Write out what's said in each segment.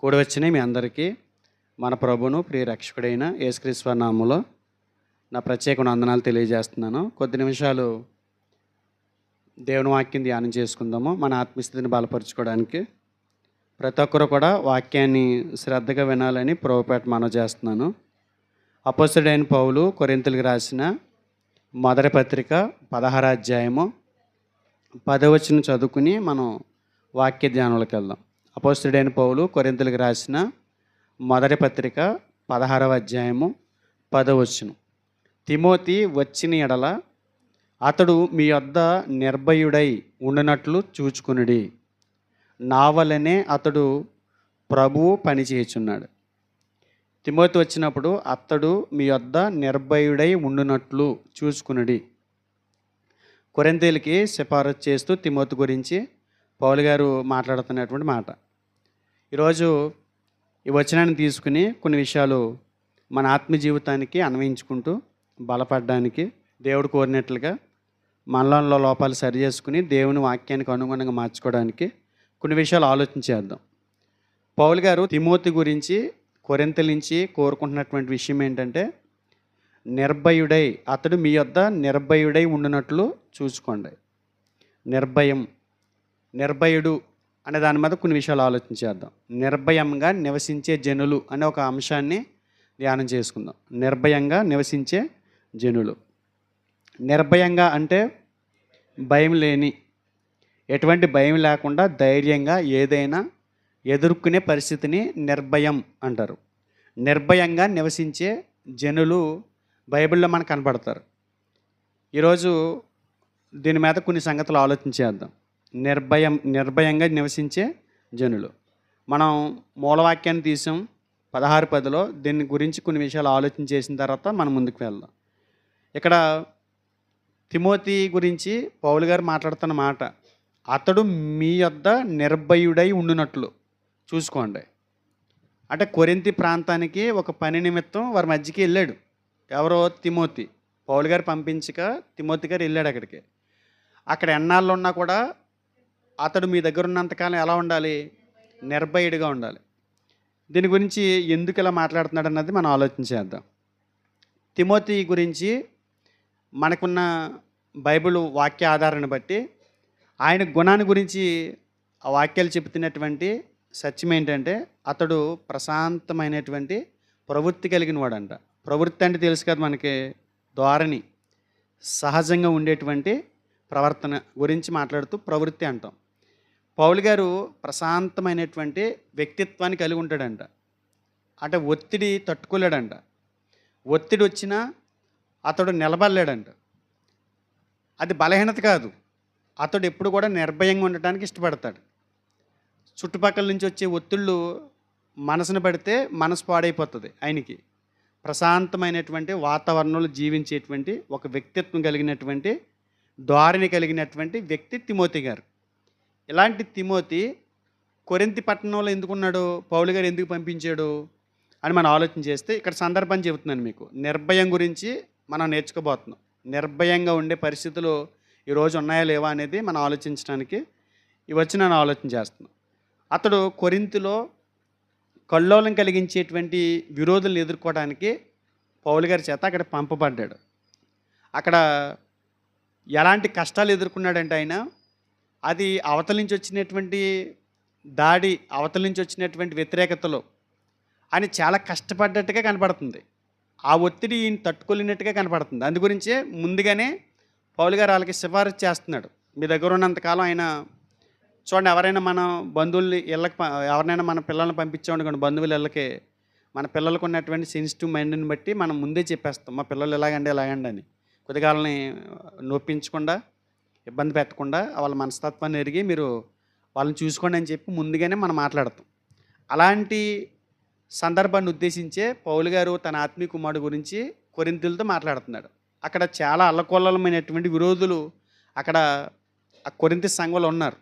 కూడి వచ్చిన మీ అందరికీ మన ప్రభును ప్రియ రక్షకుడైన యేసుక్రీస్తు నామములో నా ప్రత్యేక వందనాలు తెలియజేస్తున్నాను. కొద్ది నిమిషాలు దేవుని వాక్యం ధ్యానం చేసుకుందాము. మన ఆత్మస్థితిని బలపరుచుకోవడానికి ప్రతి ఒక్కరు కూడా వాక్యాన్ని శ్రద్ధగా వినాలని ప్రభుపేట మనవి చేస్తున్నాను. అపోస్తలుడైన పౌలు కొరింథీయులకు రాసిన మొదటి పత్రిక 16వ అధ్యాయము 10వ వచనం చదువుకుని మనం వాక్య ధ్యానంలోకి వెళ్దాం. అపోస్తలుడైన పౌలు కొరింథీయులకు రాసిన మొదటి పత్రిక 16వ అధ్యాయము 10వ వచనం. తిమోతి వచ్చిన ఎడల అతడు మీ యొద్ద నిర్భయుడై ఉండునట్లు చూచుకునుడి, నా వలనే అతడు ప్రభువు పనిచేయుచున్నాడు. తిమోతి వచ్చినప్పుడు అతడు మీ యొద్ద నిర్భయుడై ఉండునట్లు చూసుకునుడి. కొరింథీయులకి సిఫారసు చేస్తూ తిమోతి గురించి పౌలు గారు మాట్లాడుతున్నటువంటి మాట. ఈరోజు ఈ వచనాన్ని తీసుకుని కొన్ని విషయాలు మన ఆత్మ జీవితానికి అన్వయించుకుంటూ బలపడడానికి దేవుడు కోరినట్లుగా మనలో లోపాలు సరి చేసుకుని దేవుని వాక్యానికి అనుగుణంగా మార్చుకోవడానికి కొన్ని విషయాలు ఆలోచించేద్దాం. పౌలు గారు తిమోతి గురించి కొరింథీయుల నుంచి కోరుకుంటున్నటువంటి విషయం ఏంటంటే, నిర్భయుడై అతడు మీ యొద్ద నిర్భయుడై ఉండునట్లు చూసుకోండి. నిర్భయుడు అనే దాని మీద కొన్ని విషయాలు ఆలోచించేద్దాం. నిర్భయంగా నివసించే జనులు అనే ఒక అంశాన్ని ధ్యానం చేసుకుందాం. నిర్భయంగా నివసించే జనులు. నిర్భయంగా అంటే భయం లేని, ఎటువంటి భయం లేకుండా ధైర్యంగా ఏదైనా ఎదుర్కొనే పరిస్థితిని నిర్భయం అంటారు. నిర్భయంగా నివసించే జనులు బైబిల్లో మనకు కనపడతారు. ఈరోజు దీని మీద కొన్ని సంగతులు ఆలోచించేద్దాం. నిర్భయంగా నివసించే జనులు. మనం మూలవాక్యాన్ని తీసాం 16:10లో. దీని గురించి కొన్ని విషయాలు ఆలోచన చేసిన తర్వాత మనం ముందుకు వెళ్దాం. ఇక్కడ తిమోతి గురించి పౌలు గారు మాట్లాడుతున్న మాట, అతడు మీ యొద్ద నిర్భయుడై ఉండునట్లు చూసుకోండి. అంటే కొరింథీ ప్రాంతానికి ఒక పని నిమిత్తం వారి మధ్యకి వెళ్ళాడు. ఎవరో తిమోతి. పౌలు గారు పంపించక తిమోతి గారు వెళ్ళాడు అక్కడికి. అక్కడ ఎన్నాళ్ళు ఉన్నా కూడా అతడు మీ దగ్గర ఉన్నంతకాలం ఎలా ఉండాలి? నిర్భయుడిగా ఉండాలి. దీని గురించి ఎందుకు ఇలా మాట్లాడుతున్నాడు అన్నది మనం ఆలోచించేద్దాం. తిమోతి గురించి మనకున్న బైబిల్ వాక్య ఆధారాన్ని బట్టి ఆయన గుణాన్ని గురించి ఆ వాక్యాలు చెబుతున్నటువంటి సత్యం ఏంటంటే, అతడు ప్రశాంతమైనటువంటి ప్రవృత్తి కలిగిన వాడంట. ప్రవృత్తి అంటే తెలుసు కదా మనకి, ధోరణి, సహజంగా ఉండేటువంటి ప్రవర్తన గురించి మాట్లాడుతూ ప్రవృత్తి అంటాం. పౌలు గారు ప్రశాంతమైనటువంటి వ్యక్తిత్వాన్ని కలిగి ఉంటాడంట. అంటే ఒత్తిడి తట్టుకోలేడంట. ఒత్తిడి వచ్చినా అతడు నిలబడలేడంట. అది బలహీనత కాదు. అతడు ఎప్పుడు కూడా నిర్భయంగా ఉండటానికి ఇష్టపడతాడు. చుట్టుపక్కల నుంచి వచ్చే ఒత్తిళ్ళు మనసును పడితే మనసు పాడైపోతుంది. ఆయనకి ప్రశాంతమైనటువంటి వాతావరణంలో జీవించేటువంటి ఒక వ్యక్తిత్వం కలిగినటువంటి, ధోరణి కలిగినటువంటి వ్యక్తి తిమోతి గారు. ఇలాంటి తిమోతి కొరింథీ పట్టణంలో ఎందుకున్నాడు? పౌలు గారు ఎందుకు పంపించాడు అని మనం ఆలోచన చేస్తే ఇక్కడ సందర్భం చెబుతున్నాను మీకు. నిర్భయం గురించి మనం నేర్చుకోబోతున్నాం. నిర్భయంగా ఉండే పరిస్థితులు ఈరోజు ఉన్నాయా లేవా అనేది మనం ఆలోచించడానికి వచ్చి నేను ఆలోచన చేస్తున్నాను. అతడు కొరింథీలో కల్లోలం కలిగించేటువంటి విరోధులను ఎదుర్కోవడానికి పౌలు గారి చేత అక్కడ పంపబడ్డాడు. అక్కడ ఎలాంటి కష్టాలు ఎదుర్కొన్నాడంటే ఆయన, అది అవతల నుంచి వచ్చినటువంటి దాడి, అవతల నుంచి వచ్చినటువంటి వ్యతిరేకతలో ఆయన చాలా కష్టపడ్డట్టుగా కనపడుతుంది. ఆ ఒత్తిడి ఈయన తట్టుకోలేనట్టుగా కనపడుతుంది. అందు గురించే ముందుగానే పౌలు గారు వాళ్ళకి సిఫారసు చేస్తున్నాడు. మీ దగ్గర ఉన్నంతకాలం ఆయన చూడండి, ఎవరైనా మన బంధువులు ఇళ్ళకి ఎవరినైనా మన పిల్లల్ని పంపించామనుకోండి, బంధువుల ఇళ్ళకి మన పిల్లలకు ఉన్నటువంటి సెన్సిటివ్ మైండ్ని బట్టి మనం ముందే చెప్పేస్తాం, మా పిల్లలు ఇలాగండి అని. కొద్దిగా వాళ్ళని నొప్పించకుండా, ఇబ్బంది పెట్టకుండా వాళ్ళ మనస్తత్వాన్ని ఎరిగి మీరు వాళ్ళని చూసుకోండి అని చెప్పి ముందుగానే మనం మాట్లాడతాం. అలాంటి సందర్భాన్ని ఉద్దేశించే పౌలు గారు తన ఆత్మీయ కుమారుడు గురించి కొరింథీయులతో మాట్లాడుతున్నాడు. అక్కడ చాలా అల్లకొల్లమైనటువంటి విరోధులు అక్కడ ఆ కొరింథీ సంఘంలో ఉన్నారు.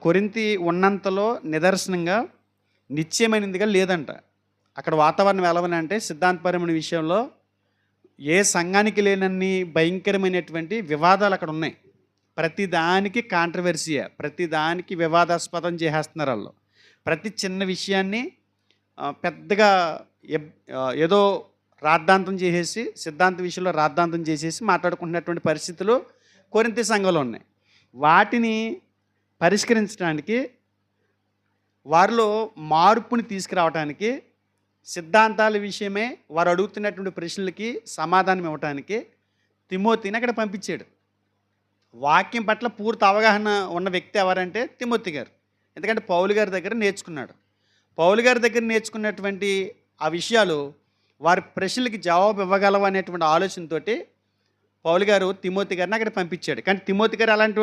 కొరింథీ ఉన్నంతలో నిదర్శనంగా నిశ్చయమైనదిగా లేదంట. అక్కడ వాతావరణం ఎలాగనంటే, సిద్ధాంతపరమైన విషయంలో ఏ సంఘానికి లేనన్ని భయంకరమైనటువంటి వివాదాలు అక్కడ ఉన్నాయి. ప్రతిదానికి కాంట్రవర్సీయే, ప్రతిదానికి వివాదాస్పదం చేసేస్తున్నారు వాళ్ళు. ప్రతి చిన్న విషయాన్ని పెద్దగా ఏదో రాద్ధాంతం చేసేసి, సిద్ధాంత విషయంలో రాద్ధాంతం చేసేసి మాట్లాడుకుంటున్నటువంటి పరిస్థితులు కొరింథీ సంఘంలో ఉన్నాయి. వాటిని పరిష్కరించడానికి, వారిలో మార్పుని తీసుకురావటానికి, సిద్ధాంతాల విషయమే వారు అడుగుతున్నటువంటి ప్రశ్నలకి సమాధానం ఇవ్వటానికి తిమోతిని అక్కడ పంపించాడు. వాక్యం పట్ల పూర్తి అవగాహన ఉన్న వ్యక్తి ఎవరంటే తిమోతి గారు. ఎందుకంటే పౌలు గారి దగ్గర నేర్చుకున్నాడు. పౌలు గారి దగ్గర నేర్చుకున్నటువంటి ఆ విషయాలు వారి ప్రశ్నలకి జవాబు ఇవ్వగలవు అనేటువంటి ఆలోచనతోటి పౌలు గారు తిమోతి గారిని అక్కడ పంపించాడు. కానీ తిమోతి గారు అలాంటి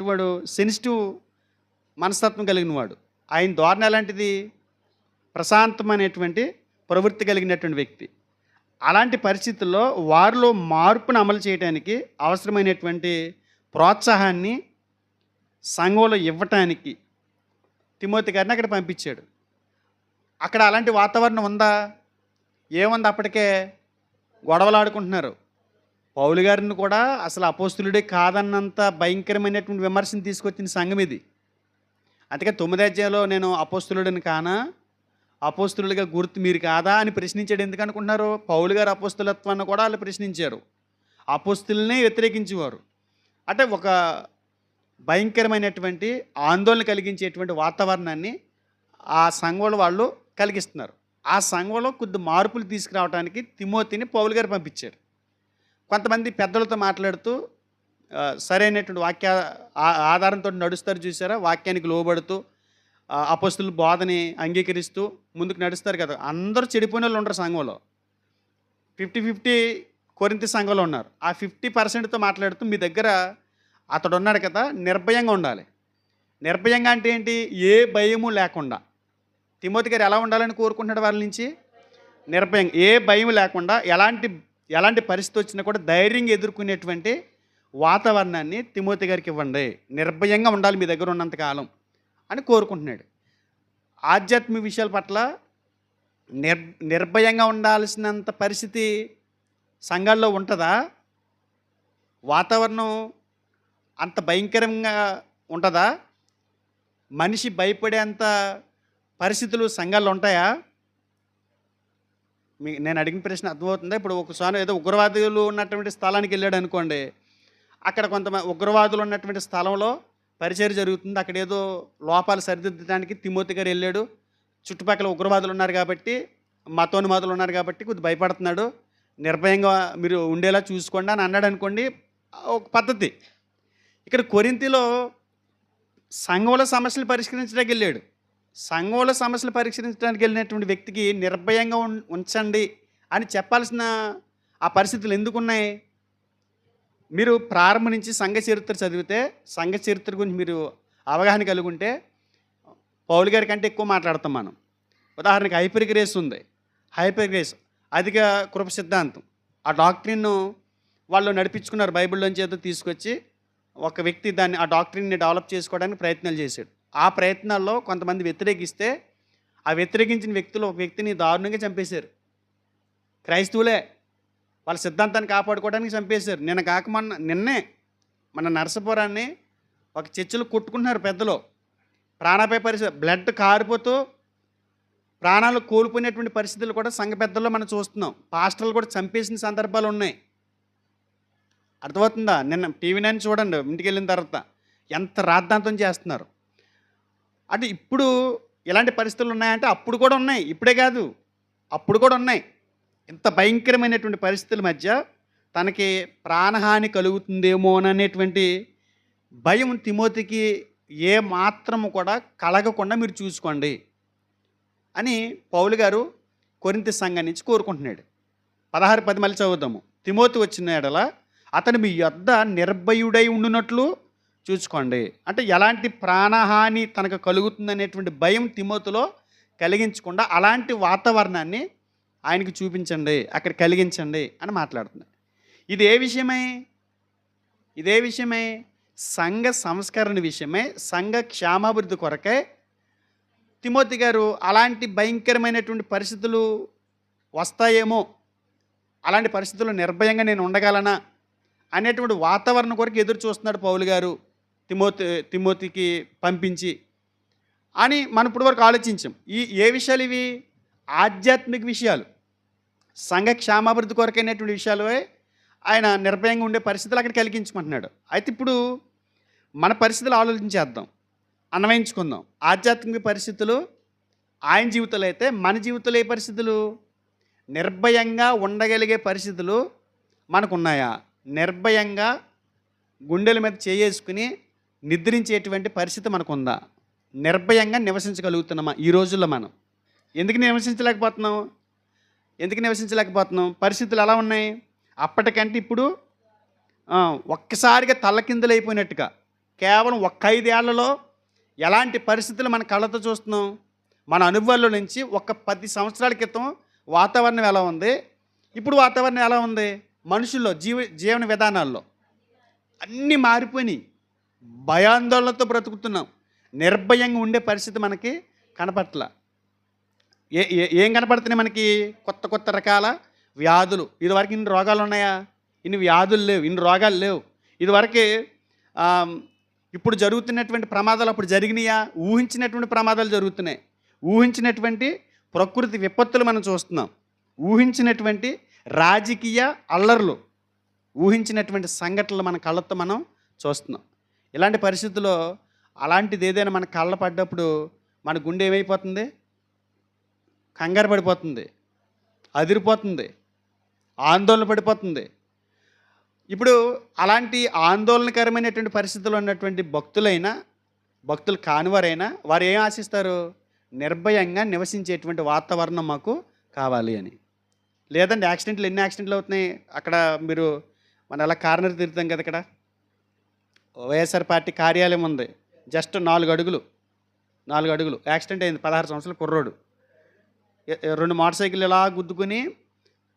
వాడు సెన్సిటివ్ మనస్తత్వం కలిగిన వాడు. ఆయన ధోరణి ఎలాంటిది? ప్రశాంతమైనటువంటి ప్రవృత్తి కలిగినటువంటి వ్యక్తి. అలాంటి పరిస్థితుల్లో వారిలో మార్పును అమలు చేయడానికి అవసరమైనటువంటి ప్రోత్సాహాన్ని సంఘంలో ఇవ్వటానికి తిమోతి గారిని అక్కడ పంపించాడు. అక్కడ అలాంటి వాతావరణం ఉందా? ఏముంది? అప్పటికే గొడవలాడుకుంటున్నారు. పౌలు గారిని కూడా అసలు అపోస్తులుడే కాదన్నంత భయంకరమైనటువంటి విమర్శను తీసుకొచ్చిన సంఘం ఇది. అందుకే 9వ అధ్యాయంలో నేను అపోస్తులుడిని కానా, అపోస్తులుడిగా గుర్తు మీరు కాదా అని ప్రశ్నించాడు. ఎందుకు అనుకుంటున్నారు? పౌలు గారు అపోస్తులత్వాన్ని కూడా వాళ్ళు ప్రశ్నించారు. అపోస్తులనే వ్యతిరేకించేవారు. అంటే ఒక భయంకరమైనటువంటి ఆందోళన కలిగించేటువంటి వాతావరణాన్ని ఆ సంఘంలో వాళ్ళు కలిగిస్తున్నారు. ఆ సంఘంలో కొద్ది మార్పులు తీసుకురావడానికి తిమోతిని పౌలు గారు పంపించారు. కొంతమంది పెద్దలతో మాట్లాడుతూ సరైనటువంటి ఆధారంతో నడుస్తారు చూసారా, వాక్యానికి లోబడుతూ అపోస్తుల బోధని అంగీకరిస్తూ ముందుకు నడుస్తారు కదా. అందరూ చెడిపోయిన వాళ్ళు ఉండరు సంఘంలో. 50-50 కొరింథీ సంఘంలో ఉన్నారు. ఆ 50%తో మాట్లాడుతూ మీ దగ్గర అతడు ఉన్నాడు కదా, నిర్భయంగా ఉండాలి. నిర్భయంగా అంటే ఏంటి? ఏ భయము లేకుండా. తిమోతి గారు ఎలా ఉండాలని కోరుకుంటున్నాడు వాళ్ళ నుంచి? నిర్భయంగా, ఏ భయం లేకుండా, ఎలాంటి పరిస్థితి వచ్చినా కూడా ధైర్యంగా ఎదుర్కొనేటువంటి వాతావరణాన్ని తిమోతి గారికి ఇవ్వండి. నిర్భయంగా ఉండాలి మీ దగ్గర ఉన్నంతకాలం అని కోరుకుంటున్నాడు. ఆధ్యాత్మిక విషయాల పట్ల నిర్భయంగా ఉండాల్సినంత పరిస్థితి సంఘాల్లో ఉంటుందా? వాతావరణం అంత భయంకరంగా ఉంటుందా? మనిషి భయపడేంత పరిస్థితులు సంఘాల్లో ఉంటాయా? నేను అడిగిన ప్రశ్న అర్థమవుతుందా? ఇప్పుడు ఒకసారి ఏదో ఉగ్రవాదులు ఉన్నటువంటి స్థలానికి వెళ్ళాడు అనుకోండి, అక్కడ కొంతమంది ఉగ్రవాదులు ఉన్నటువంటి స్థలంలో పరిచర్య జరుగుతుంది. అక్కడ ఏదో లోపాలు సరిదిద్దడానికి తిమోతి గారు వెళ్ళాడు. చుట్టుపక్కల ఉగ్రవాదులు ఉన్నారు కాబట్టి, మతోన్మాదులు ఉన్నారు కాబట్టి కొద్దిగా భయపడుతున్నాడు. నిర్భయంగా మీరు ఉండేలా చూసుకోండి అని అన్నాడు అనుకోండి, ఒక పద్ధతి. ఇక్కడ కొరింథీలో సంఘంలో సమస్యలు పరిష్కరించడానికి వెళ్ళాడు. సంఘంలో సమస్యలు పరిష్కరించడానికి వెళ్ళినటువంటి వ్యక్తికి నిర్భయంగా ఉంచండి అని చెప్పాల్సిన ఆ పరిస్థితులు ఎందుకున్నాయి? మీరు ప్రారంభం నుంచి సంఘ చరిత్ర చదివితే, సంఘ చరిత్ర గురించి మీరు అవగాహన కలిగి ఉంటే పౌలు గారి కంటే ఎక్కువ మాట్లాడతాం మనం. ఉదాహరణకి హైపర్ గ్రేస్ ఉంది. హైపర్ గ్రేస్ అధిక కృప సిద్ధాంతం. ఆ డాక్ట్రిన్ను వాళ్ళు నడిపించుకున్నారు. బైబిల్లోంచి ఏదో తీసుకొచ్చి ఒక వ్యక్తి ఆ డాక్ట్రిన్ని డెవలప్ చేసుకోవడానికి ప్రయత్నాలు చేశాడు. ఆ ప్రయత్నాల్లో కొంతమంది వ్యతిరేకిస్తే, ఆ వ్యతిరేకించిన వ్యక్తులు ఒక వ్యక్తిని దారుణంగా చంపేశారు. క్రైస్తవులే వాళ్ళ సిద్ధాంతాన్ని కాపాడుకోవడానికి చంపేశారు. నిన్నే మన నరసపురాన్ని ఒక చర్చిలో కొట్టుకుంటున్నారు పెద్దలు. ప్రాణాపాయ పరిస్థితి, బ్లడ్ కారిపోతూ ప్రాణాలు కోల్పోయినటువంటి పరిస్థితులు కూడా సంఘ పెద్దల్లో మనం చూస్తున్నాం. పాస్టర్లు కూడా చంపేసిన సందర్భాలు ఉన్నాయి. అర్థమవుతుందా? నిన్న TV9 చూడండి, ఇంటికి వెళ్ళిన తర్వాత ఎంత రాద్ధాంతం చేస్తున్నారు. అంటే ఇప్పుడు ఇలాంటి పరిస్థితులు ఉన్నాయంటే అప్పుడు కూడా ఉన్నాయి, ఇప్పుడే కాదు, అప్పుడు కూడా ఉన్నాయి. ఇంత భయంకరమైనటువంటి పరిస్థితుల మధ్య తనకి ప్రాణహాని కలుగుతుందేమో అనేటువంటి భయం తిమోతికి ఏ మాత్రము కూడా కలగకుండా మీరు చూసుకోండి అని పౌలు గారు కొరింథీ సంఘం నుంచి కోరుకుంటున్నాడు. 16-10 మళ్ళీ చదువుదాము. తిమోతి వచ్చిన ఎడల అతను మీ యొద్ద నిర్భయుడై ఉండునట్లు చూసుకోండి. అంటే ఎలాంటి ప్రాణహాని తనకు కలుగుతుందనేటువంటి భయం తిమోతిలో కలిగించకుండా అలాంటి వాతావరణాన్ని ఆయనకి చూపించండి, అక్కడ కలిగించండి అని మాట్లాడుతున్నాడు. ఇదే విషయమై సంఘ సంస్కరణ విషయమై, సంఘ క్షేమాభివృద్ధి కొరకై తిమోతి గారు అలాంటి భయంకరమైనటువంటి పరిస్థితులు వస్తాయేమో, అలాంటి పరిస్థితుల్లో నిర్భయంగా నేను ఉండగలనా అనేటువంటి వాతావరణం కొరకు ఎదురు చూస్తున్నాడు పౌలు గారు తిమోతికి పంపించి. అని మనం ఇప్పుడు వరకు ఆలోచించాం. ఏ విషయాలు ఇవి? ఆధ్యాత్మిక విషయాలు, సంఘ క్షేమాభివృద్ధి కొరకైనటువంటి విషయాలు ఆయన నిర్భయంగా ఉండే పరిస్థితులు అక్కడ కలిగించమంటున్నాడు. అయితే ఇప్పుడు మన పరిస్థితులు ఆలోచించేద్దాం, అన్వయించుకుందాం. ఆధ్యాత్మిక పరిస్థితులు ఆయన జీవితంలో అయితే మన జీవితంలో ఏ పరిస్థితులు? నిర్భయంగా ఉండగలిగే పరిస్థితులు మనకున్నాయా? నిర్భయంగా గుండెల మీద చేసుకుని నిద్రించేటువంటి పరిస్థితి మనకుందా? నిర్భయంగా నివసించగలుగుతున్నామా ఈ రోజుల్లో మనం? ఎందుకు నివసించలేకపోతున్నాం? పరిస్థితులు ఎలా ఉన్నాయి? అప్పటికంటే ఇప్పుడు ఒక్కసారిగా తల్లకిందులైపోయినట్టుగా, కేవలం ఒక్క 5 ఏళ్లలో ఎలాంటి పరిస్థితులు మన కళ్ళతో చూస్తున్నాం? మన అనుభవాల్లో నుంచి ఒక 10 సంవత్సరాల క్రితం వాతావరణం ఎలా ఉంది, ఇప్పుడు వాతావరణం ఎలా ఉంది? మనుషుల్లో జీవన విధానాల్లో అన్నీ మారిపోయినాయి. భయాందోళనతో బ్రతుకుతున్నాం. నిర్భయంగా ఉండే పరిస్థితి మనకి కనపట్ల. ఏం కనపడుతున్నాయి మనకి? కొత్త రకాల వ్యాధులు. ఇదివరకు ఇన్ని రోగాలు ఉన్నాయా? ఇన్ని వ్యాధులు లేవు, ఇన్ని రోగాలు లేవు. ఇదివరకే ఇప్పుడు జరుగుతున్నటువంటి ప్రమాదాలు అప్పుడు జరిగినాయా? ఊహించినటువంటి ప్రమాదాలు జరుగుతున్నాయి. ఊహించినటువంటి ప్రకృతి విపత్తులు మనం చూస్తున్నాం. ఊహించినటువంటి రాజకీయ అల్లర్లు, ఊహించినటువంటి సంఘటనలు మన కళ్ళతో మనం చూస్తున్నాం. ఇలాంటి పరిస్థితుల్లో అలాంటిది ఏదైనా మన కళ్ళ పడ్డప్పుడు మన గుండె ఏమైపోతుంది? కంగారు పడిపోతుంది, అదిరిపోతుంది, ఆందోళన పడిపోతుంది. ఇప్పుడు అలాంటి ఆందోళనకరమైనటువంటి పరిస్థితుల్లో ఉన్నటువంటి భక్తులు కానివారైనా వారు ఏం ఆశిస్తారు? నిర్భయంగా నివసించేటువంటి వాతావరణం మాకు కావాలి అని. లేదంటే ఎన్ని యాక్సిడెంట్లు అవుతున్నాయి అక్కడ. మీరు మన అలా కార్నర్ తిరుగుతాం కదా, ఇక్కడ వైఎస్ఆర్ పార్టీ కార్యాలయం ఉంది, జస్ట్ 4 అడుగులు యాక్సిడెంట్ అయింది. 16 సంవత్సరాల కుర్రోడు 2 మోటార్ సైకిల్ ఇలా గుద్దుకుని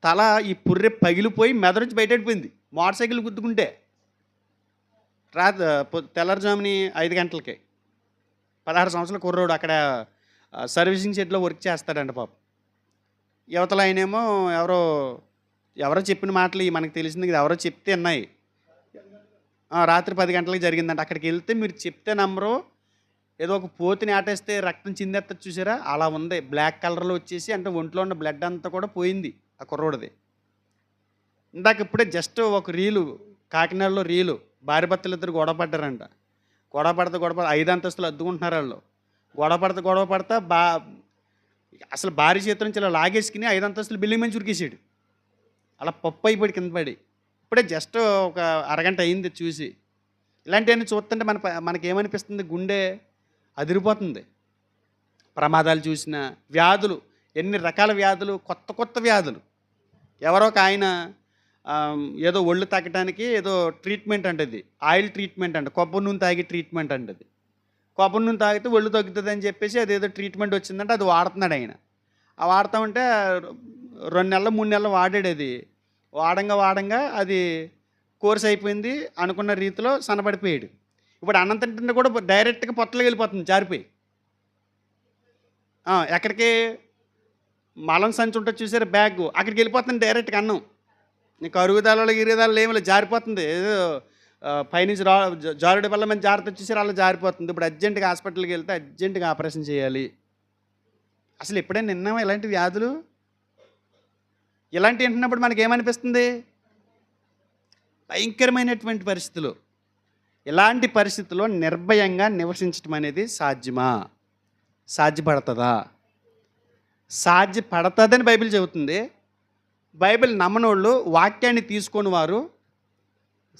తల ఈ పుర్రె పగిలిపోయి మెద నుంచి బయటపడిపోయింది. మోటార్ సైకిల్ గుద్దుకుంటే తెల్లవారుజాముని 5 గంటలకి 16 సంవత్సరాల కుర్రోడు అక్కడ సర్వీసింగ్ షెడ్లో వర్క్ చేస్తాడంట పాపం. యువతల ఆయనేమో ఎవరో చెప్పిన మాటలు మనకు తెలిసింది కదా, ఎవరో చెప్తే ఉన్నాయి. రాత్రి 10 గంటలకు జరిగిందంట. అక్కడికి వెళ్తే మీరు చెప్తే నమ్మరు, ఏదో ఒక పోతుని ఆటేస్తే రక్తం చిందేస్తుంది చూసారా, అలా ఉంది. బ్లాక్ కలర్లో వచ్చేసి అంటే ఒంట్లో ఉన్న బ్లడ్ అంతా కూడా పోయింది ఆ కుర్రోడిది. ఇందాక ఇప్పుడే జస్ట్ ఒక రీలు, కాకినాడలో రీలు, భార్య భర్తలు ఇద్దరు గొడవ పడ్డారంట. గొడవ పడితే 5 అంతస్తులు అద్దుకుంటున్నారు వాళ్ళు. గొడవ పడతా అసలు భార్య చేతుల నుంచి ఇలా లాగేసుకుని 5 అంతస్తులు బిల్డింగ్ మీద చురికేసాడు. అలా పప్పు అయిపోయి కింద పడి. ఇప్పుడే జస్ట్ ఒక అరగంట అయింది చూసి. ఇలాంటివన్నీ చూస్తుంటే మనకేమనిపిస్తుంది? గుండె అదిరిపోతుంది. ప్రమాదాలు చూసిన వ్యాధులు, ఎన్ని రకాల వ్యాధులు, కొత్త వ్యాధులు. ఎవరో ఒక ఆయన ఏదో ఒళ్ళు తగ్గడానికి ఏదో ట్రీట్మెంట్ అంటది, ఆయిల్ ట్రీట్మెంట్ అంట, కొబ్బరి నూనె తాగి ట్రీట్మెంట్ అంటది. కొబ్బరి నూనె తాగితే ఒళ్ళు తగ్గుతుంది అని చెప్పేసి అదేదో ట్రీట్మెంట్ వచ్చిందంటే అది వాడుతున్నాడు ఆయన. ఆ వాడుతూ ఉంటే 2 నెలలు 3 నెలలు వాడాడు. అది వాడంగా అది కోర్స్ అయిపోయింది, అనుకున్న రీతిలో సన్నబడిపోయాడు. ఇప్పుడు అన్నం తింటుంటే కూడా డైరెక్ట్గా పొట్టలోకి వెళ్ళిపోతుంది జారిపోయి. ఎక్కడికి? మలం సంచి ఉంటుంది చూసారు, బ్యాగ్, అక్కడికి వెళ్ళిపోతుంది డైరెక్ట్గా అన్నం. నీకు అరుగుదలలో గిరుగుదలలో ఏమి జారిపోతుంది. ఏదో పైనుంచి జారుడు వల్ల మంచి జాగ్రత్త వచ్చేసారు, అలా జారిపోతుంది. ఇప్పుడు అర్జెంటుగా హాస్పిటల్కి వెళ్తే అర్జెంటుగా ఆపరేషన్ చేయాలి. అసలు ఎప్పుడైనా నిన్నామా ఇలాంటి వ్యాధులు? ఇలాంటివి వింటున్నప్పుడు మనకేమనిపిస్తుంది? భయంకరమైనటువంటి పరిస్థితులు. ఇలాంటి పరిస్థితుల్లో నిర్భయంగా నివసించడం అనేది సాధ్యమా? సాధ్యపడుతుందా? సాధ్యపడుతుందని బైబిల్ చెబుతుంది. బైబిల్ నమ్మనోళ్ళు, వాక్యాన్ని తీసుకొని వారు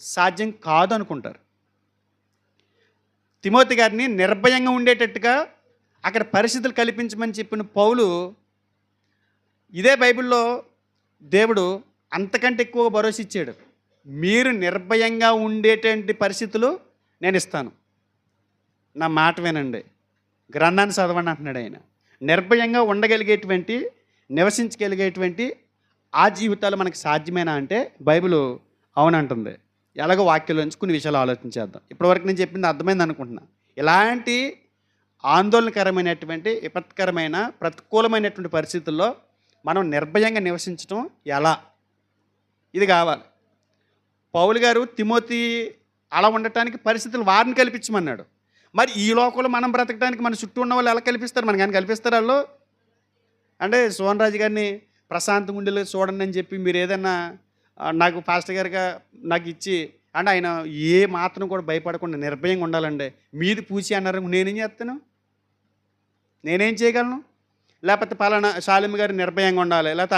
సాధ్యం కాదు అనుకుంటారు. తిమోతి గారిని నిర్భయంగా ఉండేటట్టుగా అక్కడ పరిస్థితులు కల్పించమని చెప్పిన పౌలు, ఇదే బైబిల్లో దేవుడు అంతకంటే ఎక్కువ భరోసా ఇచ్చాడు. మీరు నిర్భయంగా ఉండేటువంటి పరిస్థితులు నేను ఇస్తాను, నా మాట వినండి, గ్రంథాన్ని చదవండి అంటున్నాడు ఆయన. నిర్భయంగా ఉండగలిగేటువంటి, నివసించగలిగేటువంటి ఆ జీవితాలు మనకు సాధ్యమేనా అంటే బైబిల్ అవునంటుంది. ఎలాగో వాక్యంలోంచి కొన్ని విషయాలు ఆలోచించేద్దాం. ఇప్పటివరకు నేను చెప్పింది అర్థమైంది అనుకుంటున్నా. ఇలాంటి ఆందోళనకరమైనటువంటి, విపత్కరమైన, ప్రతికూలమైనటువంటి పరిస్థితుల్లో మనం నిర్భయంగా నివసించడం ఎలా? ఇది కావాలి. పౌలు గారు తిమోతి అలా ఉండటానికి పరిస్థితులు వారిని కల్పించమన్నాడు. మరి ఈ లోకంలో మనం బ్రతకడానికి మన చుట్టూ ఉన్న వాళ్ళు ఎలా కల్పిస్తారు? మనకి ఆయన కల్పిస్తారు వాళ్ళు? అంటే సోహన్ రాజు గారిని ప్రశాంతంగా ఉండేలా చూడండి అని చెప్పి మీరు ఏదైనా నాకు పాస్టర్ గారిగా నాకు ఇచ్చి, అంటే ఆయన ఏ మాత్రం కూడా భయపడకుండా నిర్భయంగా ఉండాలండి. మీది పూచి అన్నారు, నేనేం చేస్తాను? నేనేం చేయగలను? లేకపోతే పలానా శాలిమి గారు నిర్భయంగా ఉండాలి, లేకపోతే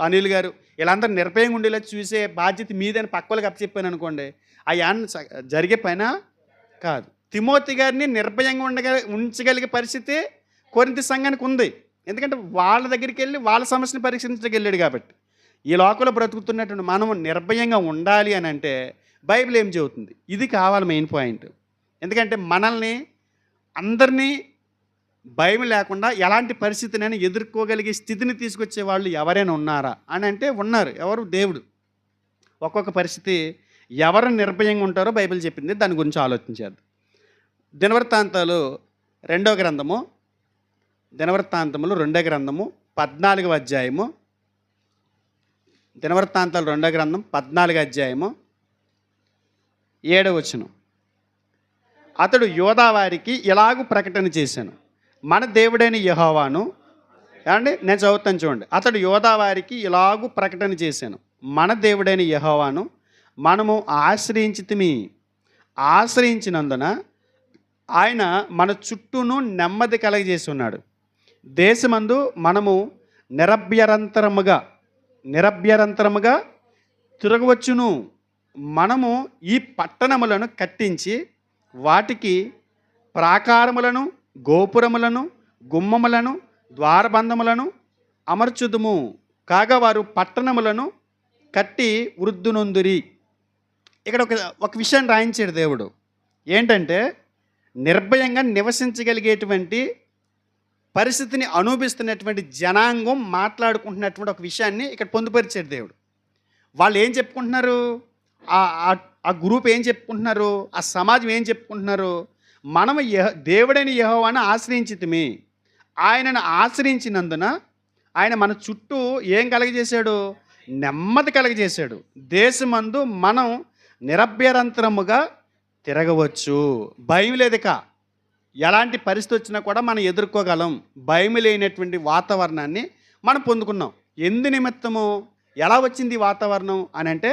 అనిల్ గారు వీళ్ళందరూ నిర్భయంగా ఉండేలా చూసే బాధ్యత మీదని పక్క వాళ్ళకి అప్పచెప్పాను అనుకోండి, జరిగే పైన కాదు. తిమోతి గారిని నిర్భయంగా ఉంచగలిగే పరిస్థితి కొరింథీ సంఘానికి ఉంది. ఎందుకంటే వాళ్ళ దగ్గరికి వెళ్ళి వాళ్ళ సమస్యను పరీక్షించడానికి వెళ్ళాడు కాబట్టి. ఈ లోకంలో బ్రతుకుతున్నటువంటి మనం నిర్భయంగా ఉండాలి అని అంటే బైబిల్ ఏం చెబుతుంది? ఇది కావాలి మెయిన్ పాయింట్. ఎందుకంటే మనల్ని అందరినీ భయం లేకుండా ఎలాంటి పరిస్థితినైనా ఎదుర్కోగలిగే స్థితిని తీసుకొచ్చే వాళ్ళు ఎవరైనా ఉన్నారా అని అంటే ఉన్నారు. ఎవరు? దేవుడు. ఒక్కొక్క పరిస్థితి ఎవరు నిర్భయంగా ఉంటారో బైబిల్ చెప్పింది. దాని గురించి ఆలోచించేద్దాం. దినవృత్తాంతాలు 2వ గ్రంథము 14వ అధ్యాయము. దినవృత్తాంతాలు 2వ గ్రంథం 14వ అధ్యాయము 7వ వచనం. అతడు యోధా వారికి ఇలాగూ ప్రకటన చేశాను, మన దేవుడైన యెహోవాను. అండి నేను చదువుతాను చూడండి. అతడు యోధా వారికి ఇలాగూ ప్రకటన చేశాను, మన దేవుడైన యెహోవాను మనము ఆశ్రయించినందున ఆయన మన చుట్టూను నెమ్మది కలగజేసి ఉన్నాడు. దేశమందు మనము నిరభ్యంతరముగా తిరగవచ్చును. మనము ఈ పట్టణములను కట్టించి వాటికి ప్రాకారములను, గోపురములను, గుమ్మములను, ద్వారబంధములను అమర్చుదుము. కాగా వారు పట్టణములను కట్టి వృద్ధునొందురి. ఇక్కడ ఒక విషయాన్ని రాయించాడు దేవుడు. ఏంటంటే నిర్భయంగా నివసించగలిగేటువంటి పరిస్థితిని అనుభవిస్తున్నటువంటి జనాంగం మాట్లాడుకుంటున్నటువంటి ఒక విషయాన్ని ఇక్కడ పొందుపరిచాడు దేవుడు. వాళ్ళు ఏం చెప్పుకుంటున్నారు? ఆ గ్రూప్ ఏం చెప్పుకుంటున్నారు? ఆ సమాజం ఏం చెప్పుకుంటున్నారు? మనము దేవుడైన యెహోవాను ఆశ్రయించితిమి. ఆయనను ఆశ్రయించినందున ఆయన మన చుట్టూ ఏం కలగజేశాడు? నెమ్మది కలగజేశాడు. దేశమందు మనం నిరభ్యంతరముగా తిరగవచ్చు. భయం లేదుక. ఎలాంటి పరిస్థితి వచ్చినా కూడా మనం ఎదుర్కోగలం. భయం లేనటువంటి వాతావరణాన్ని మనం పొందుకున్నాం. ఎందు నిమిత్తము? ఎలా వచ్చింది వాతావరణం అని అంటే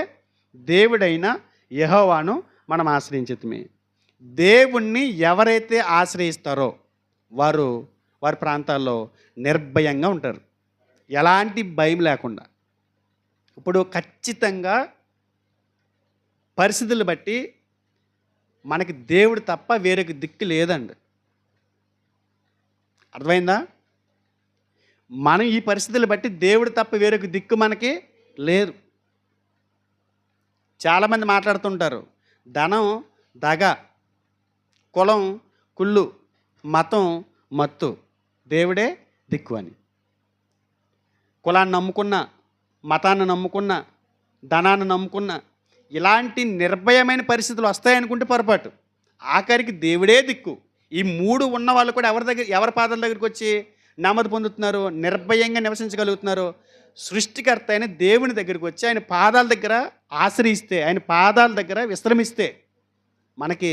దేవుడైన యెహోవాను మనం ఆశ్రయించితిమి. దేవుణ్ణి ఎవరైతే ఆశ్రయిస్తారో వారి ప్రాంతాల్లో నిర్భయంగా ఉంటారు, ఎలాంటి భయం లేకుండా. ఇప్పుడు ఖచ్చితంగా పరిస్థితులు బట్టి మనకి దేవుడు తప్ప వేరొక దిక్కు లేదండి. అర్థమైందా? మనం ఈ పరిస్థితులు బట్టి దేవుడు తప్ప వేరొక దిక్కు మనకి లేదు. చాలామంది మాట్లాడుతుంటారు, ధనం దగ, కులం కుళ్ళు, మతం మత్తు, దేవుడే దిక్కు అని. కులాన్ని నమ్ముకున్న, మతాన్ని నమ్ముకున్న, ధనాన్ని నమ్ముకున్న ఇలాంటి నిర్భయమైన పరిస్థితులు వస్తాయనుకుంటే పొరపాటు. ఆఖరికి దేవుడే దిక్కు. ఈ 3 ఉన్న వాళ్ళు కూడా ఎవరి పాదాల దగ్గరికి వచ్చి నెమ్మది పొందుతున్నారు, నిర్భయంగా నివసించగలుగుతున్నారు? సృష్టికర్త అయిన దేవుని దగ్గరికి వచ్చి ఆయన పాదాల దగ్గర ఆశ్రయిస్తే, ఆయన పాదాల దగ్గర విశ్రమిస్తే మనకి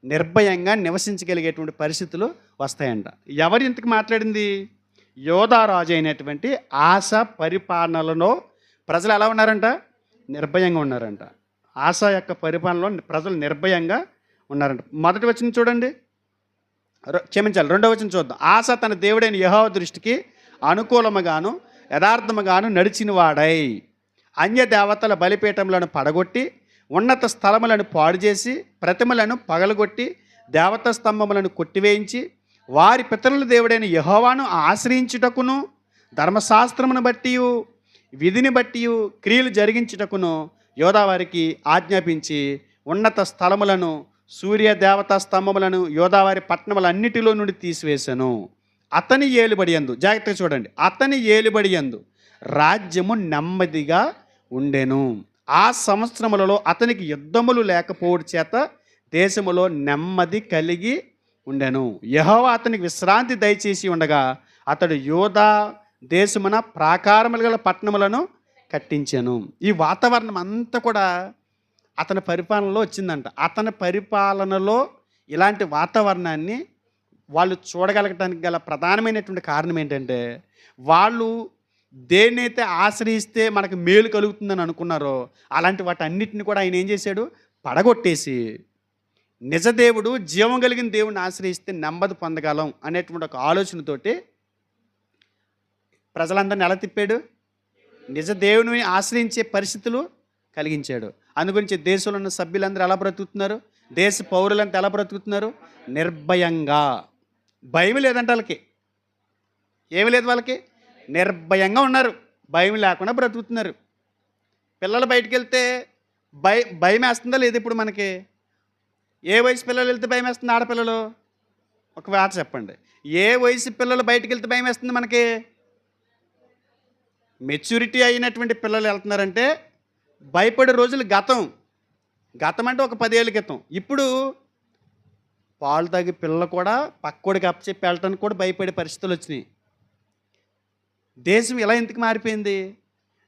నిర్భయంగా నివసించగలిగేటువంటి పరిస్థితులు వస్తాయంట. ఎవరు ఇంతకు మాట్లాడింది? యోధారాజు అయినటువంటి ఆస పరిపాలనలో ప్రజలు ఎలా ఉన్నారంట? నిర్భయంగా ఉన్నారంట. ఆస యొక్క పరిపాలనలో ప్రజలు నిర్భయంగా ఉన్నారంట. మొదటి వచనం చూడండి, క్షమించాలి, 2వ వచనం చూద్దాం. ఆస తన దేవుడైన యెహోవా దృష్టికి అనుకూలముగాను యథార్థముగాను నడిచిన వాడై అన్య దేవతల బలిపీఠములను పడగొట్టి ఉన్నత స్థలములను పాడు చేసి ప్రతిమలను పగలగొట్టి దేవతా స్తంభములను కొట్టివేయించి వారి పితరుల దేవుడైన యెహోవాను ఆశ్రయించుటకును ధర్మశాస్త్రమును బట్టి విధిని బట్టి క్రియలు జరిగించుటకును యోధా వారికి ఆజ్ఞాపించి ఉన్నత స్థలములను సూర్య దేవతా స్తంభములను యోధావారి పట్టణములన్నిటిలో నుండి తీసివేశాను. అతని ఏలుబడి యందు, జాగ్రత్తగా చూడండి, అతని ఏలుబడి యందు రాజ్యము నెమ్మదిగా ఉండెను. ఆ సంవత్సరములలో అతనికి యుద్ధములు లేకపోవడం చేత దేశములో నెమ్మది కలిగి ఉండెను. యెహోవా అతనికి విశ్రాంతి దయచేసి ఉండగా అతడు యోధా దేశమున ప్రాకారములు గల పట్టణములను కట్టించాను. ఈ వాతావరణం అంతా కూడా అతని పరిపాలనలో వచ్చిందంట. అతని పరిపాలనలో ఇలాంటి వాతావరణాన్ని వాళ్ళు చూడగలగటానికి గల ప్రధానమైనటువంటి కారణం ఏంటంటే, వాళ్ళు దేన్నైతే ఆశ్రయిస్తే మనకు మేలు కలుగుతుందని అనుకున్నారో, అలాంటి వాటన్నిటిని కూడా ఆయన ఏం చేశాడు? పడగొట్టేసి, నిజ దేవుడు, జీవం కలిగిన దేవుడిని ఆశ్రయిస్తే నెమ్మది పొందగలం అనేటువంటి ఒక ఆలోచనతోటి ప్రజలందరిని ఎలా తిప్పాడు? నిజ దేవుని ఆశ్రయించే పరిస్థితులు కలిగించాడు. అందుగురించి దేశంలో ఉన్న సభ్యులందరూ ఎలా బ్రతుకుతున్నారు? దేశ పౌరులంతా ఎలా బ్రతుకుతున్నారు? నిర్భయంగా. భయం లేదంటే వాళ్ళకి, ఏమి లేదు వాళ్ళకి, నిర్భయంగా ఉన్నారు. భయం లేకుండా బ్రతుకుతున్నారు. పిల్లలు బయటికి వెళ్తే భయం వేస్తుందా లేదు? ఇప్పుడు మనకి ఏ వయసు పిల్లలు వెళ్తే భయం వేస్తుంది? ఆడపిల్లలు ఒక మాట చెప్పండి. ఏ వయసు పిల్లలు బయటికి వెళ్తే భయం వేస్తుంది మనకి? మెచ్యూరిటీ అయినటువంటి పిల్లలు వెళ్తున్నారంటే భయపడే రోజులు గతం అంటే ఒక 10 ఏళ్ళ క్రితం. ఇప్పుడు పాలు తాగి పిల్లలు కూడా పక్కోడికి అప్పచెప్పి వెళ్ళటానికి కూడా భయపడే పరిస్థితులు వచ్చినాయి. దేశం ఇలా ఎందుకు మారిపోయింది?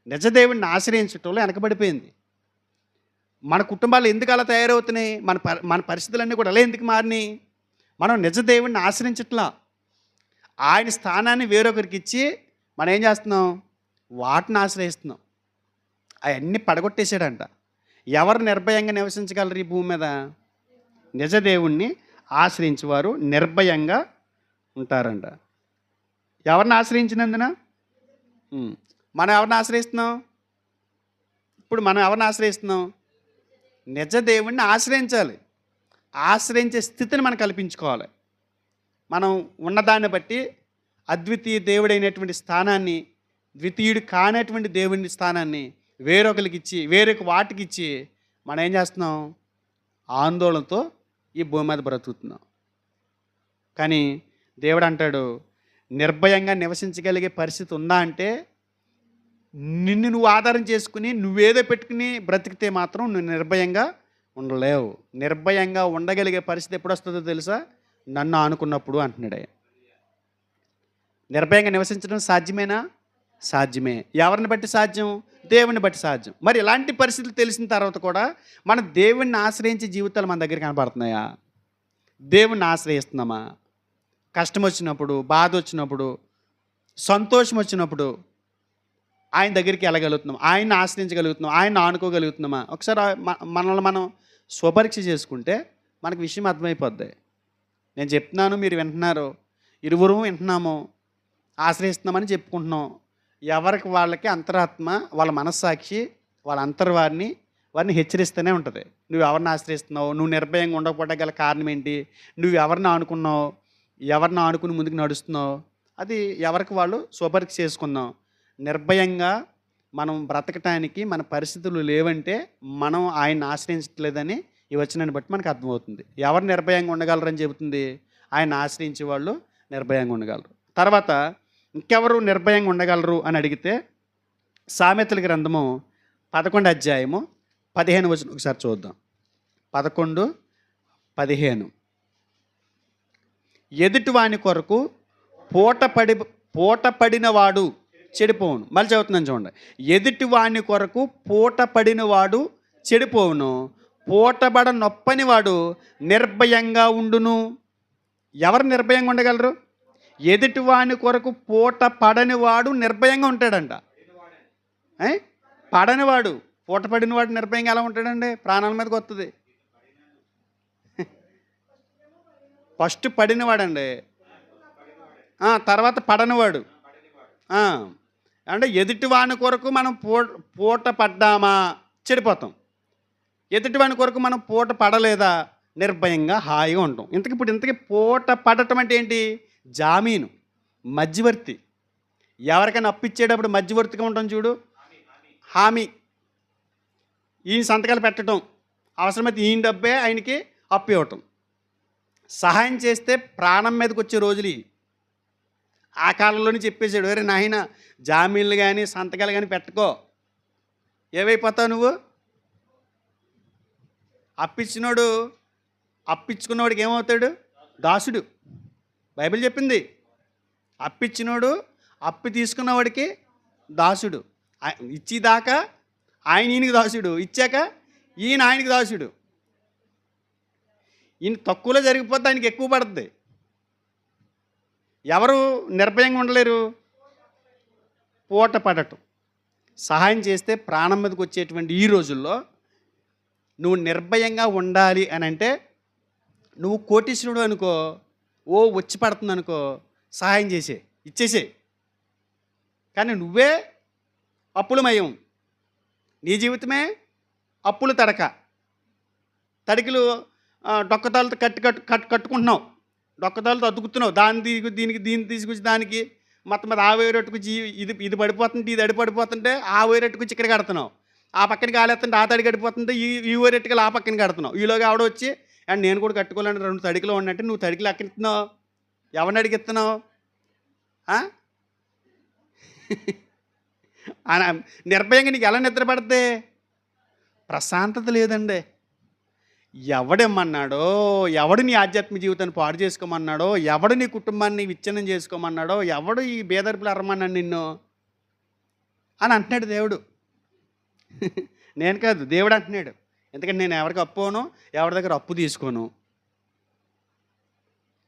నిజదేవుడిని ఆశ్రయించటంలో వెనకబడిపోయింది. మన కుటుంబాలు ఎందుకు అలా తయారవుతున్నాయి? మన పరిస్థితులన్నీ కూడా అలా ఎందుకు మారినాయి? మనం నిజదేవుడిని ఆశ్రయించట్లా. ఆయన స్థానాన్ని వేరొకరికి ఇచ్చి మనం ఏం చేస్తున్నాం? వాటిని ఆశ్రయిస్తున్నాం. అవన్నీ పడగొట్టేశాడంట. ఎవరు నిర్భయంగా నివసించగలరు ఈ భూమి మీద? నిజదేవుణ్ణి ఆశ్రయించేవారు నిర్భయంగా ఉంటారంట. ఎవరిని ఆశ్రయించినందున మనం ఎవరిని ఆశ్రయిస్తున్నాం? ఇప్పుడు మనం ఎవరిని ఆశ్రయిస్తున్నాం? నిజదేవుణ్ణి ఆశ్రయించాలి. ఆశ్రయించే స్థితిని మనం కల్పించుకోవాలి. మనం ఉన్నదాన్ని బట్టి అద్వితీయ దేవుడైనటువంటి స్థానాన్ని, ద్వితీయుడు కానటువంటి దేవుని స్థానాన్ని వేరొకరికి ఇచ్చి, వేరొక వాటికి ఇచ్చి మనం ఏం చేస్తున్నాం? ఆందోళనతో ఈ భూమి మీద బ్రతుకుతున్నాం. కానీ దేవుడు అంటాడు, నిర్భయంగా నివసించగలిగే పరిస్థితి ఉందా అంటే, నిన్ను నువ్వు ఆధారం చేసుకుని నువ్వేదో పెట్టుకుని బ్రతికితే మాత్రం నువ్వు నిర్భయంగా ఉండలేవు. నిర్భయంగా ఉండగలిగే పరిస్థితి ఎప్పుడు వస్తుందో తెలుసా? నన్ను ఆనుకున్నప్పుడు అంటున్నాడు. నిర్భయంగా నివసించడం సాధ్యమేనా? సాధ్యమే. ఎవరిని బట్టి సాధ్యం? దేవుని బట్టి సాధ్యం. మరి ఇలాంటి పరిస్థితులు తెలిసిన తర్వాత కూడా మన దేవుణ్ణి ఆశ్రయించే జీవితాలు మన దగ్గర కనపడుతున్నాయా? దేవుణ్ణి ఆశ్రయిస్తున్నామా? కష్టం వచ్చినప్పుడు, బాధ వచ్చినప్పుడు, సంతోషం వచ్చినప్పుడు ఆయన దగ్గరికి వెళ్ళగలుగుతున్నాం, ఆయన్ని ఆశ్రయించగలుగుతున్నాం, ఆయన్ని ఆనుకోగలుగుతున్నామా? ఒకసారి మనల్ని మనం స్వపరీక్ష చేసుకుంటే మనకు విషయం అర్థమైపోద్ది. నేను చెప్తున్నాను, మీరు వింటున్నారు, ఇరువురు వింటున్నాము, ఆశ్రయిస్తున్నామని చెప్పుకుంటున్నాం. ఎవరికి వాళ్ళకి అంతరాత్మ, వాళ్ళ మనస్సాక్షి, వాళ్ళ వారిని హెచ్చరిస్తూనే ఉంటుంది. నువ్వు ఎవరిని ఆశ్రయిస్తున్నావు? నువ్వు నిర్భయంగా ఉండకపోవడం గల కారణం ఏంటి? నువ్వు ఎవరిని ఆనుకున్నావు? ఎవరిని ఆనుకుని ముందుకు నడుస్తున్నావు? అది ఎవరికి వాళ్ళు స్వపరీక్ష చేసుకుందాం. నిర్భయంగా మనం బ్రతకటానికి మన పరిస్థితులు లేవంటే మనం ఆయన్ని ఆశ్రయించట్లేదని ఈ వచనాన్ని బట్టి మనకు అర్థమవుతుంది. ఎవరు నిర్భయంగా ఉండగలరని చెబుతుంది? ఆయన ఆశ్రయించే వాళ్ళు నిర్భయంగా ఉండగలరు. తర్వాత ఇంకెవరు నిర్భయంగా ఉండగలరు అని అడిగితే సామెతల గ్రంథము 11 అధ్యాయము 15 వచనం ఒకసారి చూద్దాం. 11:15 ఎదుటివాని కొరకు పూట పడినవాడు చెడిపోవును. మళ్ళీ చదువుతున్నాను చూడండి. ఎదుటివాని కొరకు పూట పడినవాడు చెడిపోవును, పూటబడ నొప్పని వాడు నిర్భయంగా ఉండును. ఎవరు నిర్భయంగా ఉండగలరు? ఎదుటివాని కొరకు పూట పడనివాడు నిర్భయంగా ఉంటాడంట. పడనివాడు, పూట పడినవాడు నిర్భయంగా ఎలా ఉంటాడండి? ప్రాణాల మీదకి వస్తుంది. ఫస్ట్ పడినవాడండి, తర్వాత పడనివాడు. అంటే ఎదుటివాని కొరకు మనం పూట పడ్డామా చెడిపోతాం, ఎదుటివాని కొరకు మనం పూట పడలేదా నిర్భయంగా హాయిగా ఉంటాం. ఇంతకీ పూట పడటం అంటే ఏంటి? జామీను, మధ్యవర్తి. ఎవరికైనా అప్పిచ్చేటప్పుడు మధ్యవర్తిగా ఉంటాం చూడు, హామీ. ఈయన సంతకాలు పెట్టడం, అవసరమైతే ఈయన డబ్బే ఆయనకి అప్పు ఇవ్వటం. సహాయం చేస్తే ప్రాణం మీదకి వచ్చే రోజులు ఆ కాలంలోనే చెప్పేశాడు, వేరే నాయన జామీన్లు కానీ సంతకాలు కానీ పెట్టుకో, ఏవైపోతావు నువ్వు? అప్పిచ్చుకున్నవాడికి ఏమవుతాడు? దాసుడు. బైబిల్ చెప్పింది, అప్పిచ్చినోడు అప్పు తీసుకున్నవాడికి దాసుడు. ఇచ్చేదాకా ఆయన ఈయనకి దాసుడు, ఇచ్చాక ఈయన ఆయనకి దాసుడు. ఈయన తక్కువలో జరిగిపోతే ఆయనకి ఎక్కువ పడుతుంది. ఎవరు నిర్భయంగా ఉండలేరు? పూట పడటం. సహాయం చేస్తే ప్రాణం మీదకి వచ్చేటువంటి ఈ రోజుల్లో నువ్వు నిర్భయంగా ఉండాలి అని అంటే, నువ్వు కోటీశ్వరుడు అనుకో, ఓ వచ్చి పడుతుంది అనుకో, సహాయం చేసే ఇచ్చేసే. కానీ నువ్వే అప్పులమయం, నీ జీవితమే అప్పులు తడక, తడికిలు డొక్కతాలతో కట్టుకుంటున్నావు, డొక్కతాలతో అతుకుతున్నావు, దీన్ని తీసుకొచ్చి దానికి మొత్తం మీద ఆ వైరట్టుకొచ్చి ఇది పడిపోతుంటే ఇది అడి పడిపోతుంటే ఆ వైరట్టుకొచ్చి ఇక్కడ కడుతున్నావు, ఆ పక్కన కాలేస్తుంటే ఆ తడి కడిపోతుంటే ఈ వైరట్టుకలు ఆ పక్కన కడుతున్నావు. ఈలోగా ఆవిడ వచ్చి అండ్ నేను కూడా కట్టుకోవాలంటే 2 తడికలు ఉన్నట్టు నువ్వు తడికలు ఎక్కడిస్తున్నావు? ఎవరిని అడిగిస్తున్నావు? నిర్భయంగా నీకు ఎలా నిద్ర పడితే? ప్రశాంతత లేదండి. ఎవడేమన్నాడో, ఎవడు నీ ఆధ్యాత్మిక జీవితాన్ని పాడు చేసుకోమన్నాడో, ఎవడు నీ కుటుంబాన్ని విచ్ఛిన్నం చేసుకోమన్నాడో, ఎవడు ఈ బేదర్పులు అరమన్నాడు నిన్ను అని అంటున్నాడు దేవుడు. నేను కాదు, దేవుడు అంటున్నాడు. ఎందుకంటే నేను ఎవరికి అప్పును, ఎవరి దగ్గర అప్పు తీసుకోను.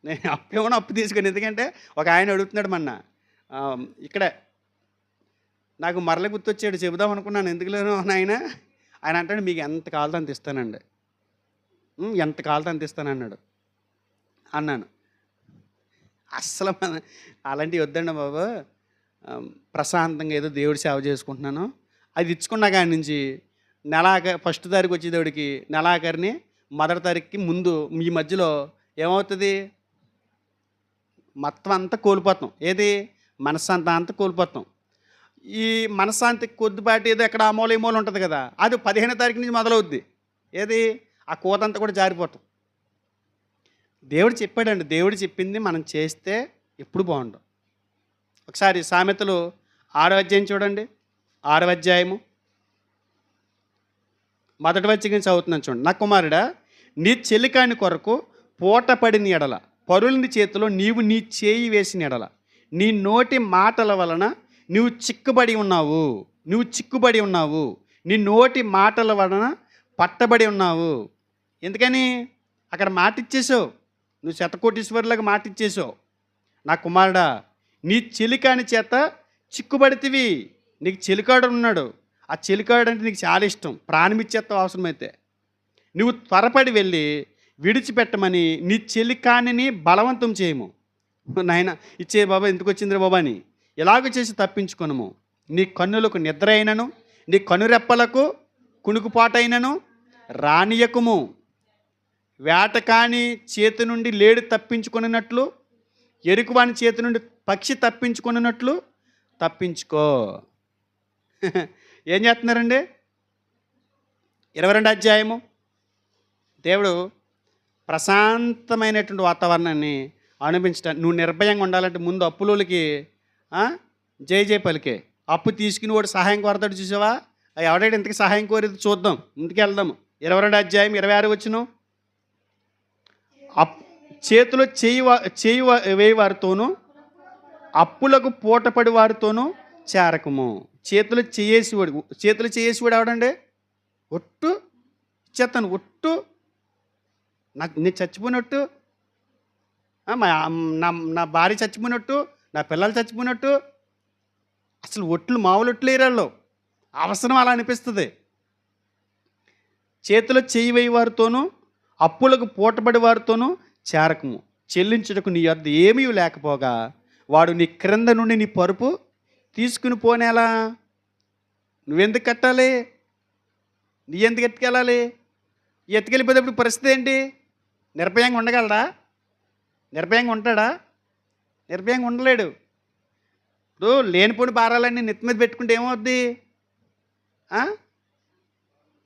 నేను అప్పు తీసుకోను. ఎందుకంటే ఒక ఆయన అడుగుతున్నాడు మొన్న ఇక్కడే, నాకు మరల గుర్తొచ్చాడు, చెబుదాం అనుకున్నాను, ఎందుకులేనో ఆయన అంటాడు మీకు ఎంత కావాలో అంత ఇస్తానండి, ఎంత కావాలో అంత ఇస్తానన్నాడు. అన్నాను అస్సలు అలాంటివి వద్దండి బాబు, ప్రశాంతంగా ఏదో దేవుడి సేవ చేసుకుంటున్నాను. అది ఇచ్చుకున్నా కాడి నుంచి ఫస్ట్ తారీఖు వచ్చేదేవుడికి నెలాఖరిని మొదటి తారీఖుకి ముందు ఈ మధ్యలో ఏమవుతుంది? మొత్తం అంతా కోల్పోతాం. ఏది? మనశ్శాంతి అంతా కోల్పోతాం. ఈ మనశ్శాంతి కొద్దిపాటి ఏదో ఎక్కడ ఆ మూల ఉంటుంది కదా, అది 15వ తారీఖు నుంచి మొదలవుద్ది. ఏది? ఆ కోతంతా కూడా జారిపోతాం. దేవుడు చెప్పాడండి, దేవుడు చెప్పింది మనం చేస్తే ఎప్పుడు బాగుంటాం. ఒకసారి సామెతలు 6వ అధ్యాయం చూడండి. 6వ అధ్యాయము 1వ వచనం చదువుతున్నాను చూడండి. నా కుమారుడా, నీ చెలికాని కొరకు పూట పడిన ఎడల, పరులని చేతిలో నీ చేయి వేసిన ఎడల, నీ నోటి మాటల వలన నువ్వు చిక్కుబడి ఉన్నావు, నీ నోటి మాటల వలన పట్టబడి ఉన్నావు. ఎందుకని? అక్కడ మాట ఇచ్చేసావు, నువ్వు శతకోటీశ్వరులకు మాట ఇచ్చేసావు. నా కుమారుడా, నీ చెలికాని చేత చిక్కుబడితివి. నీకు చెలికాడు ఉన్నాడు, ఆ చెలికాడు అంటే నీకు చాలా ఇష్టం, ప్రాణం ఇచ్చేస్తావు అవసరమైతే. నువ్వు త్వరపడి వెళ్ళి విడిచిపెట్టమని నీ చెలికానిని బలవంతం చేయము. నాయన ఇచ్చే బాబా, ఎందుకు వచ్చింది బాబా అని ఎలాగ చేసి తప్పించుకొనుము. నీ కన్నులకు నిద్ర అయినను, నీ కనురెప్పలకు కునుకుపాటైనను రానియకుము. వేటకాని చేతి నుండి లేడు తప్పించుకొనినట్లు, ఎరుకువాని చేతి నుండి పక్షి తప్పించుకొనినట్లు తప్పించుకో. ఏం చేస్తున్నారండి? 22వ అధ్యాయము. దేవుడు ప్రశాంతమైనటువంటి వాతావరణాన్ని అనుభవించడానికి, నువ్వు నిర్భయంగా ఉండాలంటే ముందు అప్పులోకి జై పలికే. అప్పు తీసుకుని వాడు సహాయం కోరతాడు, చూసావా? ఎవడైతే ఇంతకు సహాయం కోరేది చూద్దాం, ఇంటికి వెళ్దాము. 22వ అధ్యాయం 26 వచనం. చేతిలో చేయి వేయి వారితోనూ అప్పులకు పూటపడి వారితోనూ చేరకము. చేతులు చేయేసివాడు ఎవడండి? ఒట్టు ఇచ్చేస్తాను, ఒట్టు నేను చచ్చిపోయినట్టు, నా భార్య చచ్చిపోయినట్టు, నా పిల్లలు చచ్చిపోయినట్టు. అసలు ఒట్లు మామూలు ఒట్లు ఏరాళ్ళు, అవసరం అలా అనిపిస్తుంది. చేతిలో చేయి వేయి వారితోనూ అప్పులకు పూటబడి వారితోనూ చేరకము. చెల్లించుటకు నీ వద్ద ఏమీ లేకపోగా వాడు నీ క్రింద నుండి నీ పరుపు తీసుకుని పోనేలా? నువ్వెందుకు కట్టాలి? నీ ఎందుకు ఎత్తుకెళ్ళాలి? ఎత్తుకెళ్ళిపోయేటప్పుడు పరిస్థితి ఏంటి? నిర్భయంగా ఉండగలడా? నిర్భయంగా ఉంటాడా? నిర్భయంగా ఉండలేడు. ఇప్పుడు లేనిపోని భారాలన్నీ నెత్తి మీద పెట్టుకుంటే ఏమవుద్ది?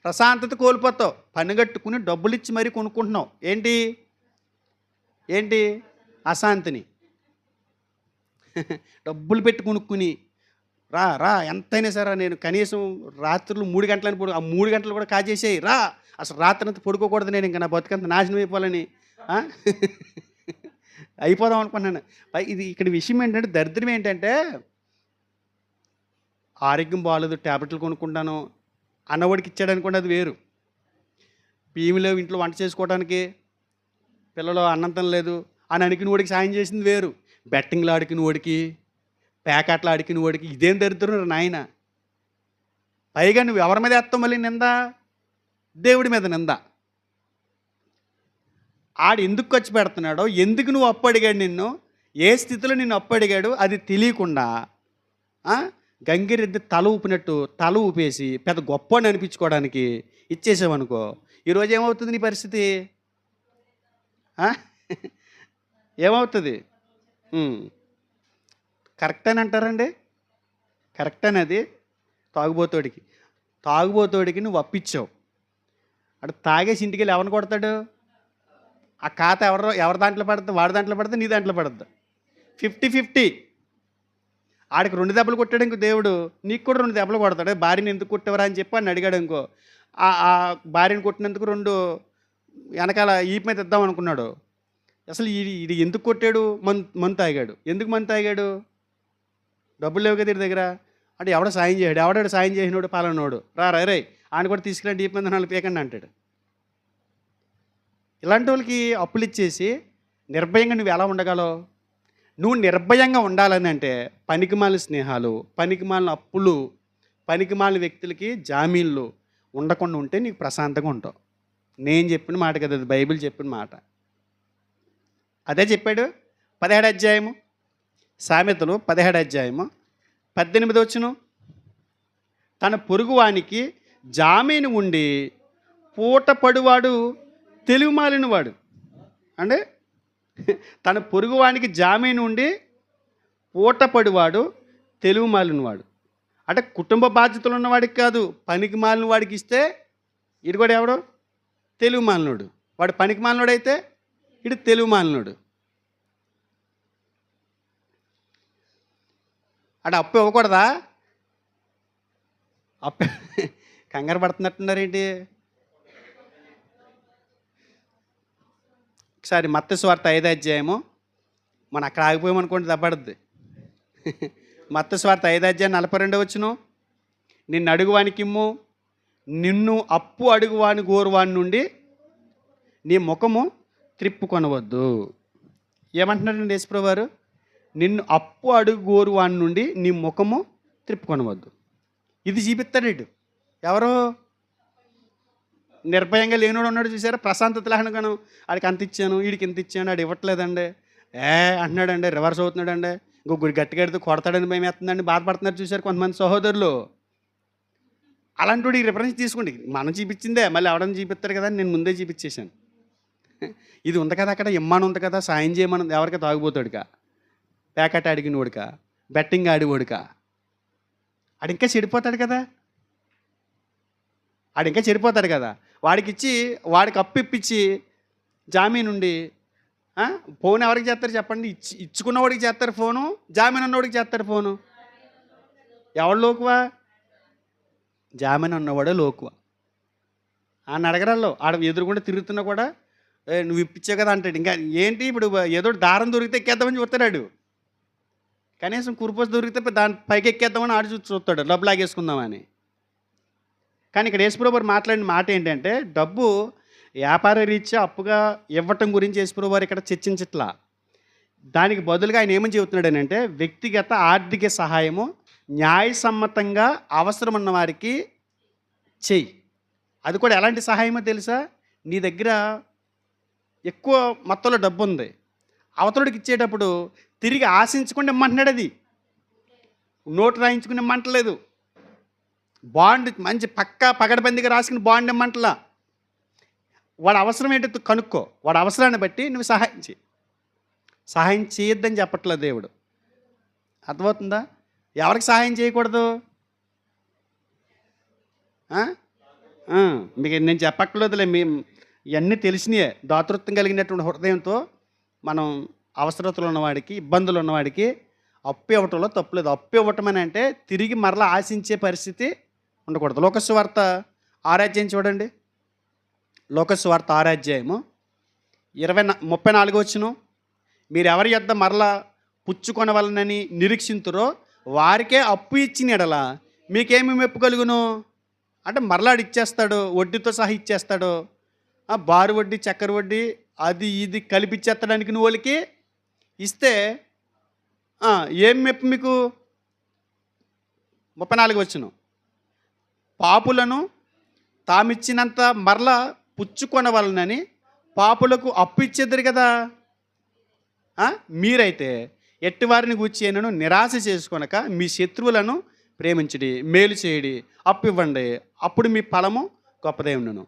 ప్రశాంతత కోల్పోతావు. పనిగట్టుకుని డబ్బులు ఇచ్చి మరీ కొనుక్కుంటున్నావు. ఏంటి అశాంతిని. డబ్బులు పెట్టి కొనుక్కుని రా ఎంతైనా సరే, నేను కనీసం రాత్రులు 3 గంటలని ఆ 3 గంటలు కూడా కాజేసేయి రా, అసలు రాత్రి అంతా పడుకోకూడదు, నేను ఇంకా నా బతుకంత నాశనం అయిపోవాలని అయిపోదాం అనుకున్నాను. ఇది ఇక్కడ విషయం ఏంటంటే, దరిద్రం ఏంటంటే, ఆరోగ్యం బాగాలేదు, ట్యాబ్లెట్లు కొనుక్కుంటాను అన్నవాడికి ఇచ్చాడు అనుకోండి, అది వేరు. బియ్యం లేవు ఇంట్లో వంట చేసుకోవడానికి, పిల్లలు అన్నం తినలేదు అని అడిగిన వాడికి సాయం చేసింది వేరు, బెట్టింగ్లు ఆడికిన వాడికి, పేకాట్లు ఆడికిన వాడికి ఇదేం దరిద్రం నాయన. పైగా నువ్వు ఎవరి మీద వేస్తావు మళ్ళీ నింద? దేవుడి మీద నింద. ఆడు ఎందుకు ఖర్చు పెడుతున్నాడో, ఎందుకు నువ్వు అప్పు అడిగాడు నిన్ను, ఏ స్థితిలో నిన్ను అప్పు అడిగాడు అది తెలియకుండా గంగిరెద్ది తల ఊపినట్టు తల ఊపేసి పెద్ద గొప్ప అని అనిపించుకోవడానికి ఇచ్చేసావనుకో, ఈరోజు ఏమవుతుంది నీ పరిస్థితి? ఏమవుతుంది? కరెక్ట్ అని అంటారండి? కరెక్ట్ అనేది తాగుబోతోడికి నువ్వు అప్పిచ్చావు, అటు తాగేసి ఇంటికి వెళ్ళి ఎవరిని కొడతాడు? ఆ ఖాతా ఎవరి దాంట్లో పడుతుంది? వాడి దాంట్లో పడుతుంది, నీ దాంట్లో పడుతుంది. 50-50. ఆడికి 2 దెబ్బలు కొట్టాడు ఇంకో దేవుడు, నీకు కూడా 2 దెబ్బలు కొడతాడు. భార్యని ఎందుకు కొట్టేవరా అని చెప్పి అని అడిగాడు ఇంకో. ఆ భార్యను కొట్టినందుకు 2 వెనకాల ఈపు మీద ఇద్దాం అనుకున్నాడు. అసలు ఇది ఎందుకు కొట్టాడు? మందు తాగాడు. ఎందుకు మందు తాగాడు? డబ్బులు లేవు కదా వీడి దగ్గర. అంటే ఎవడో సాయం చేయడు, ఎవడాడు సాయం చేసినోడు? పాలనోడు. రే ఆయన కూడా తీసుకురండి, ఈపు మీద 4 పీకండి అంటాడు. ఇలాంటి వాళ్ళకి అప్పులు ఇచ్చేసి నిర్భయంగా నువ్వు ఎలా ఉండగలవు? నువ్వు నిర్భయంగా ఉండాలని అంటే పనికిమాలిన స్నేహాలు, పనికిమాలిన అప్పులు, పనికిమాలిన వ్యక్తులకి జామీన్లు ఉండకుండా ఉంటే నీకు ప్రశాంతంగా ఉంటావు. నేను చెప్పిన మాట కదా, అది బైబిల్ చెప్పిన మాట. అదే చెప్పాడు 17వ అధ్యాయము, సామెతలు 17వ అధ్యాయము 18వ వచనం. తన పొరుగువానికి జామీను ఉండి పూటపడువాడు తెలివిమాలినవాడు. అంటే తన పొరుగువానికి జామీను ఉండి పూటపడివాడు తెలివిమాలినవాడు. అంటే కుటుంబ బాధ్యతలు ఉన్నవాడికి కాదు, పనికి మాలిన వాడికి ఇస్తే ఇది కూడా ఎవడు? తెలివిమాలినోడు. వాడు పనికి మాలినోడు అయితే ఇది తెలివిమాలినోడు. అంటే అప్పు ఇవ్వకూడదా? అప్పు కంగారు పడుతున్నట్టున్నారేంటి? ఒకసారి మత్తయి సువార్త 5వ అధ్యాయము, మనం అక్కడ ఆగిపోయామనుకోండి దెబ్బడుద్ది. మత్తయి సువార్త 5వ అధ్యాయం 42వ వచనం. నిన్ను అడుగువానికిమ్ము, నిన్ను అప్పు అడుగువాని గోరువాని నుండి నీ ముఖము త్రిప్పుకొనవద్దు. ఏమంటున్నాడండి యేసుప్రభు వారు? నిన్ను అప్పు అడుగు గోరువాని నుండి నీ ముఖము త్రిప్పుకొనవద్దు. ఇది చూపిస్తాడు ఎవరో? నిర్భయంగా లేనివాడు ఉన్నాడు చూసారా, ప్రశాంతత లేకుండా ఆడికి అంత ఇచ్చాను, వీడికి ఇంత ఇచ్చాను, ఆడు ఇవ్వట్లేదండి అంటున్నాడండి, రివర్స్ అవుతున్నాడండి, ఇంకొకటి గట్టిగా ఎడితే కొడతాడని భయం వేస్తుందండి, బాధపడుతున్నారు చూసారు కొంతమంది సహోదరులు. అలాంటి ఈ రిఫరెన్స్ తీసుకోండి. మనం చూపించిందే మళ్ళీ ఎవడని చూపిస్తారు కదా, నేను ముందే చూపించేశాను. ఇది ఉంది కదా అక్కడ, ఇమ్మాను ఉంది కదా, సాయం చేయమని ఎవరికి? తాగుపోతాడుకా, ప్యాకెట్ అడిగినోడుకా, బెట్టింగ్ ఆడివాడుకా. ఆడు ఇంకా చెడిపోతాడు కదా, వాడికి ఇచ్చి వాడికి అప్పు ఇప్పించి జామీన్ ఉండి ఫోన్ ఎవరికి చేస్తారు చెప్పండి? ఇచ్చుకున్నవాడికి చేస్తారు ఫోను, జామీన్ ఉన్నవాడికి చేస్తారు ఫోను. ఎవడు లోకువా? జామీన్ ఉన్నవాడే లోకువా. ఆయన అడగరాల్లో ఆడ ఎదురుకుండా తిరుగుతున్నా కూడా నువ్వు ఇప్పించావు కదా అంటాడు. ఇంకా ఏంటి ఇప్పుడు ఏదో దారం దొరికితే ఎక్కేద్దామని చూస్తాడు. కనీసం కురుపోసి దొరికితే దాని పైకి ఎక్కేద్దామని ఆడు చూస్తాడు, డబ్బు లాగేసుకుందామని. కానీ ఇక్కడ యేసుప్రభు మాట్లాడిన మాట ఏంటంటే, డబ్బు వ్యాపార రీత్యా అప్పుగా ఇవ్వటం గురించి యేసుప్రభు వారు ఇక్కడ చర్చించట్లా. దానికి బదులుగా ఆయన ఏమని చెబుతున్నాడు అంటే, వ్యక్తిగత ఆర్థిక సహాయము న్యాయసమ్మతంగా అవసరం ఉన్న వారికి చెయ్యి. అది కూడా ఎలాంటి సహాయమో తెలుసా? నీ దగ్గర ఎక్కువ మొత్తంలో డబ్బు ఉంది, అవతలుడికి ఇచ్చేటప్పుడు తిరిగి ఆశించకుండా ఇమ్మంటున్నాడు. అది నోటు రాయించుకుని ఇమ్మంటలేదు, బాండ్ మంచి పగడబందిగా రాసుకుని బాండ్ ఇమ్మంటలా. వాడు అవసరం ఏంటో కనుక్కో, వాడు అవసరాన్ని బట్టి నువ్వు సహాయం చేయొద్దని చెప్పట్లేదు దేవుడు. అర్థమవుతుందా? ఎవరికి సహాయం చేయకూడదు? మీకు నేను చెప్పక్కర్లేదులే, ఇవన్నీ తెలిసినాయే. దాతృత్వం కలిగినటువంటి హృదయంతో మనం అవసరతలు ఉన్నవాడికి, ఇబ్బందులు ఉన్నవాడికి అప్పు ఇవ్వటంలో తప్పులేదు. అప్పు ఇవ్వటం అని అంటే తిరిగి మరలా ఆశించే పరిస్థితి ఉండకూడదు. లోకసువార్త 6వ అధ్యాయం చూడండి. లోకసువార్త 6వ అధ్యాయము 34వ వచనం. మీరు ఎవరి యొద్ద మరలా పుచ్చుకొనవలనని నిరీక్షింతురో వారికే అప్పు ఇచ్చిన ఎడల మీకేమి మెప్పు కలుగును? అంటే మరలాడు ఇచ్చేస్తాడు, వడ్డీతో సహా ఇచ్చేస్తాడు. బారు వడ్డీ, చక్కెర వడ్డీ అది ఇది కలిపిచ్చేత్తడానికి నువ్వు వాళ్ళకి ఇస్తే ఏం మెప్పు మీకు? 34 వచనం. పాపులను తామిచ్చినంత మరలా పుచ్చుకొనవలనని పాపులకు అప్పు ఇచ్చేద్దరు కదా. మీరైతే ఎట్టివారిని గూర్చి నిరాశ చేసుకొనక మీ శత్రువులను ప్రేమించడి, మేలు చేయడి, అప్పు ఇవ్వండి, అప్పుడు మీ ఫలము గొప్పదై ఉండును,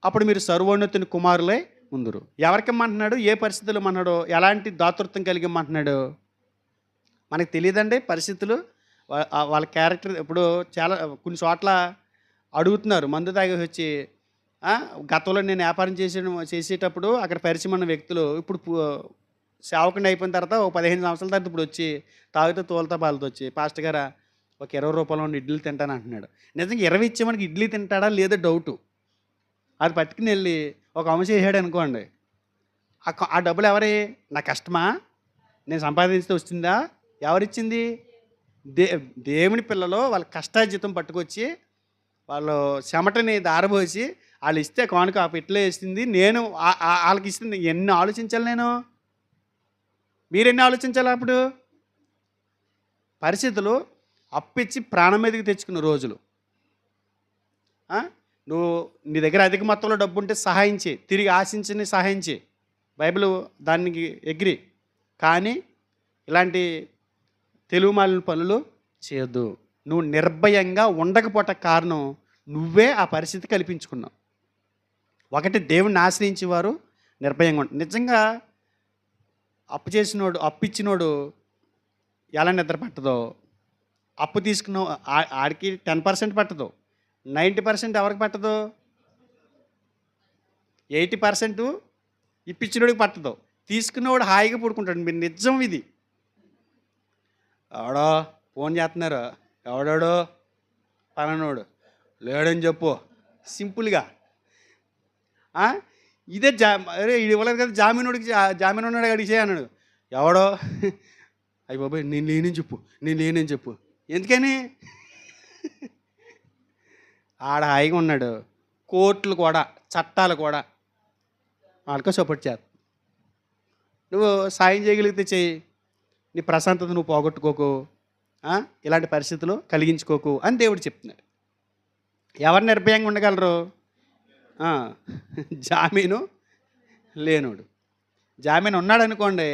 అప్పుడు మీరు సర్వోన్నతుని కుమారులై ఉందురు. ఎవరికి ఇమ్మంటున్నాడు? ఏ పరిస్థితులు ఇమ్మన్నాడు? ఎలాంటి దాతృత్వం కలిగి ఇమ్మంటున్నాడు? మనకు తెలియదండి పరిస్థితులు. వాళ్ళ క్యారెక్టర్ ఇప్పుడు చాలా కొన్ని చోట్ల అడుగుతున్నారు. మందు తాగి వచ్చి గతంలో నేను వ్యాపారం చేసేటప్పుడు అక్కడ పరిచయం ఉన్న వ్యక్తులు ఇప్పుడు సేవకుని అయిపోయిన తర్వాత ఒక 15 సంవత్సరాల తర్వాత ఇప్పుడు వచ్చి తాగుతూ తోలుతా పాలతో వచ్చి, పాస్టర్ గారు ఒక 20 రూపాయలు ఉన్న ఇడ్లీ తింటాను అంటున్నాడు. నిజంగా 20 ఇచ్చే మనకి ఇడ్లీ తింటాడా లేదో డౌటు. అది పట్టుకుని వెళ్ళి ఒక అంశ వేసాడు అనుకోండి, ఆ డబ్బులు ఎవరి? నా కష్టమా? నేను సంపాదించితే వస్తుందా? ఎవరిచ్చింది? దేవుని పిల్లలు వాళ్ళ కష్టార్జితం పట్టుకొచ్చి వాళ్ళు చెమటని దారబోసి వాళ్ళు ఇస్తే కానుక ఆ పెట్టిలో వేసింది నేను వాళ్ళకి ఇస్తుంది. ఎన్ని ఆలోచించాలి నేను? మీరెన్ని ఆలోచించాలి? అప్పుడు పరిస్థితులు అప్పిచ్చి ప్రాణం మీదకి తెచ్చుకున్న రోజులు. నువ్వు నీ దగ్గర అధిక మొత్తంలో డబ్బు ఉంటే సహాయం చేయి, తిరిగి ఆశించని సహాయం చేయి, బైబిల్ దానికి ఎగ్రి. కానీ ఇలాంటి తెలుగు మాలిన పనులు చేయొద్దు. నువ్వు నిర్భయంగా ఉండకపోట కారణం నువ్వే ఆ పరిస్థితి కల్పించుకున్నావు. ఒకటి, దేవుణ్ణి ఆశ్రయించేవారు నిర్భయంగా ఉంటారు. నిజంగా అప్పు ఇచ్చినోడు ఎలా నిద్ర పట్టదో, అప్పు తీసుకున్న ఆడికి 10% పట్టదు, 90% ఎవరికి పట్టదు? 80% ఇప్పించినోడికి పట్టదు. తీసుకున్నవాడు హాయిగా పడుకుంటాడు. మీరు నిజం ఇది. ఎవడో ఫోన్ చేస్తున్నారు, ఎవడాడో పలానోడు లేడని చెప్పు సింపుల్గా. ఇదే అరే ఇది ఇవ్వలేదు కదా జామీన్ ఉన్నాడు అడిగే అన్నాడు. ఎవడో అయ్యి బాబాయ్ నేను లేనని చెప్పు. ఎందుకని? ఆడ హాయిగా ఉన్నాడు. కోర్టులు కూడా, చట్టాలు కూడా వాళ్ళకో సపోర్ట్ చేస్తా. నువ్వు సాయం చేయగలిగితే చెయ్యి, నీ ప్రశాంతత నువ్వు పోగొట్టుకోకు, ఇలాంటి పరిస్థితులు కలిగించుకోకు అని దేవుడు చెప్తున్నాడు. ఎవరు నిర్భయంగా ఉండగలరు? జామీను లేనోడు. జామీను ఉన్నాడు అనుకోండి,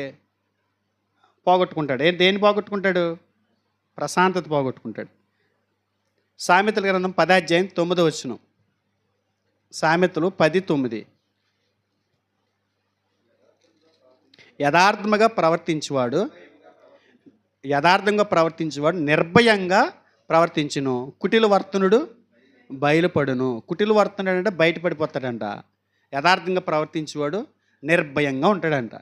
పోగొట్టుకుంటాడు. దేన్ని పోగొట్టుకుంటాడు? ప్రశాంతత పోగొట్టుకుంటాడు. సామెతల గ్రంథం 10:9. సామెతలు 10:9. యథార్థంగా ప్రవర్తించేవాడు నిర్భయంగా ప్రవర్తించును, కుటిల వర్తనుడు బయలుపడును. కుటిల వర్తనుడు అంటే బయటపడిపోతాడంట. యథార్థంగా ప్రవర్తించేవాడు నిర్భయంగా ఉంటాడంట.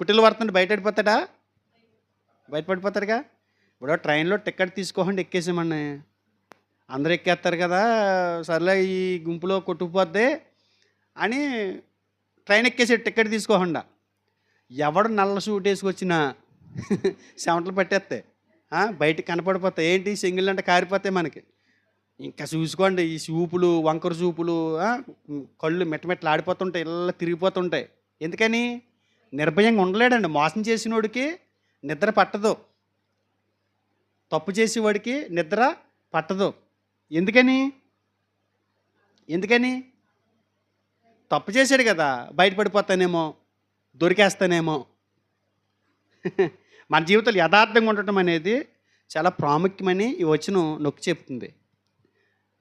కుటిల వర్తనుడు బయటపడిపోతాడుగా. ఇప్పుడు ట్రైన్లో టికెట్ తీసుకోకుండా ఎక్కేసామని అందరూ ఎక్కేస్తారు కదా, సర్లే ఈ గుంపులో కొట్టుకుపోద్ది అని ట్రైన్ ఎక్కేసాడు టికెట్ తీసుకోకుండా. ఎవడు నల్ల సూట్ వేసుకొచ్చినా చెమటలు పట్టేస్తాయి, బయటకు కనపడిపోతాయి. ఏంటి సింగిల్ అంటే కారిపోతాయి మనకి. ఇంకా చూసుకోండి, ఈ చూపులు, వంకర చూపులు, కళ్ళు మెట్టమెట్లు ఆడిపోతుంటాయి, ఇలా తిరిగిపోతుంటాయి. ఎందుకని? నిర్భయంగా ఉండలేడండి. మోసం చేసినోడికి నిద్ర పట్టదు, తప్పు చేసేవాడికి నిద్ర పట్టదు. ఎందుకని? తప్పు చేశాడు కదా, బయటపడిపోతానేమో, దొరికేస్తానేమో. మన జీవితంలో యథార్థంగా ఉండటం అనేది చాలా ప్రాముఖ్యమని ఈ వచనం నొక్కి చెప్తుంది.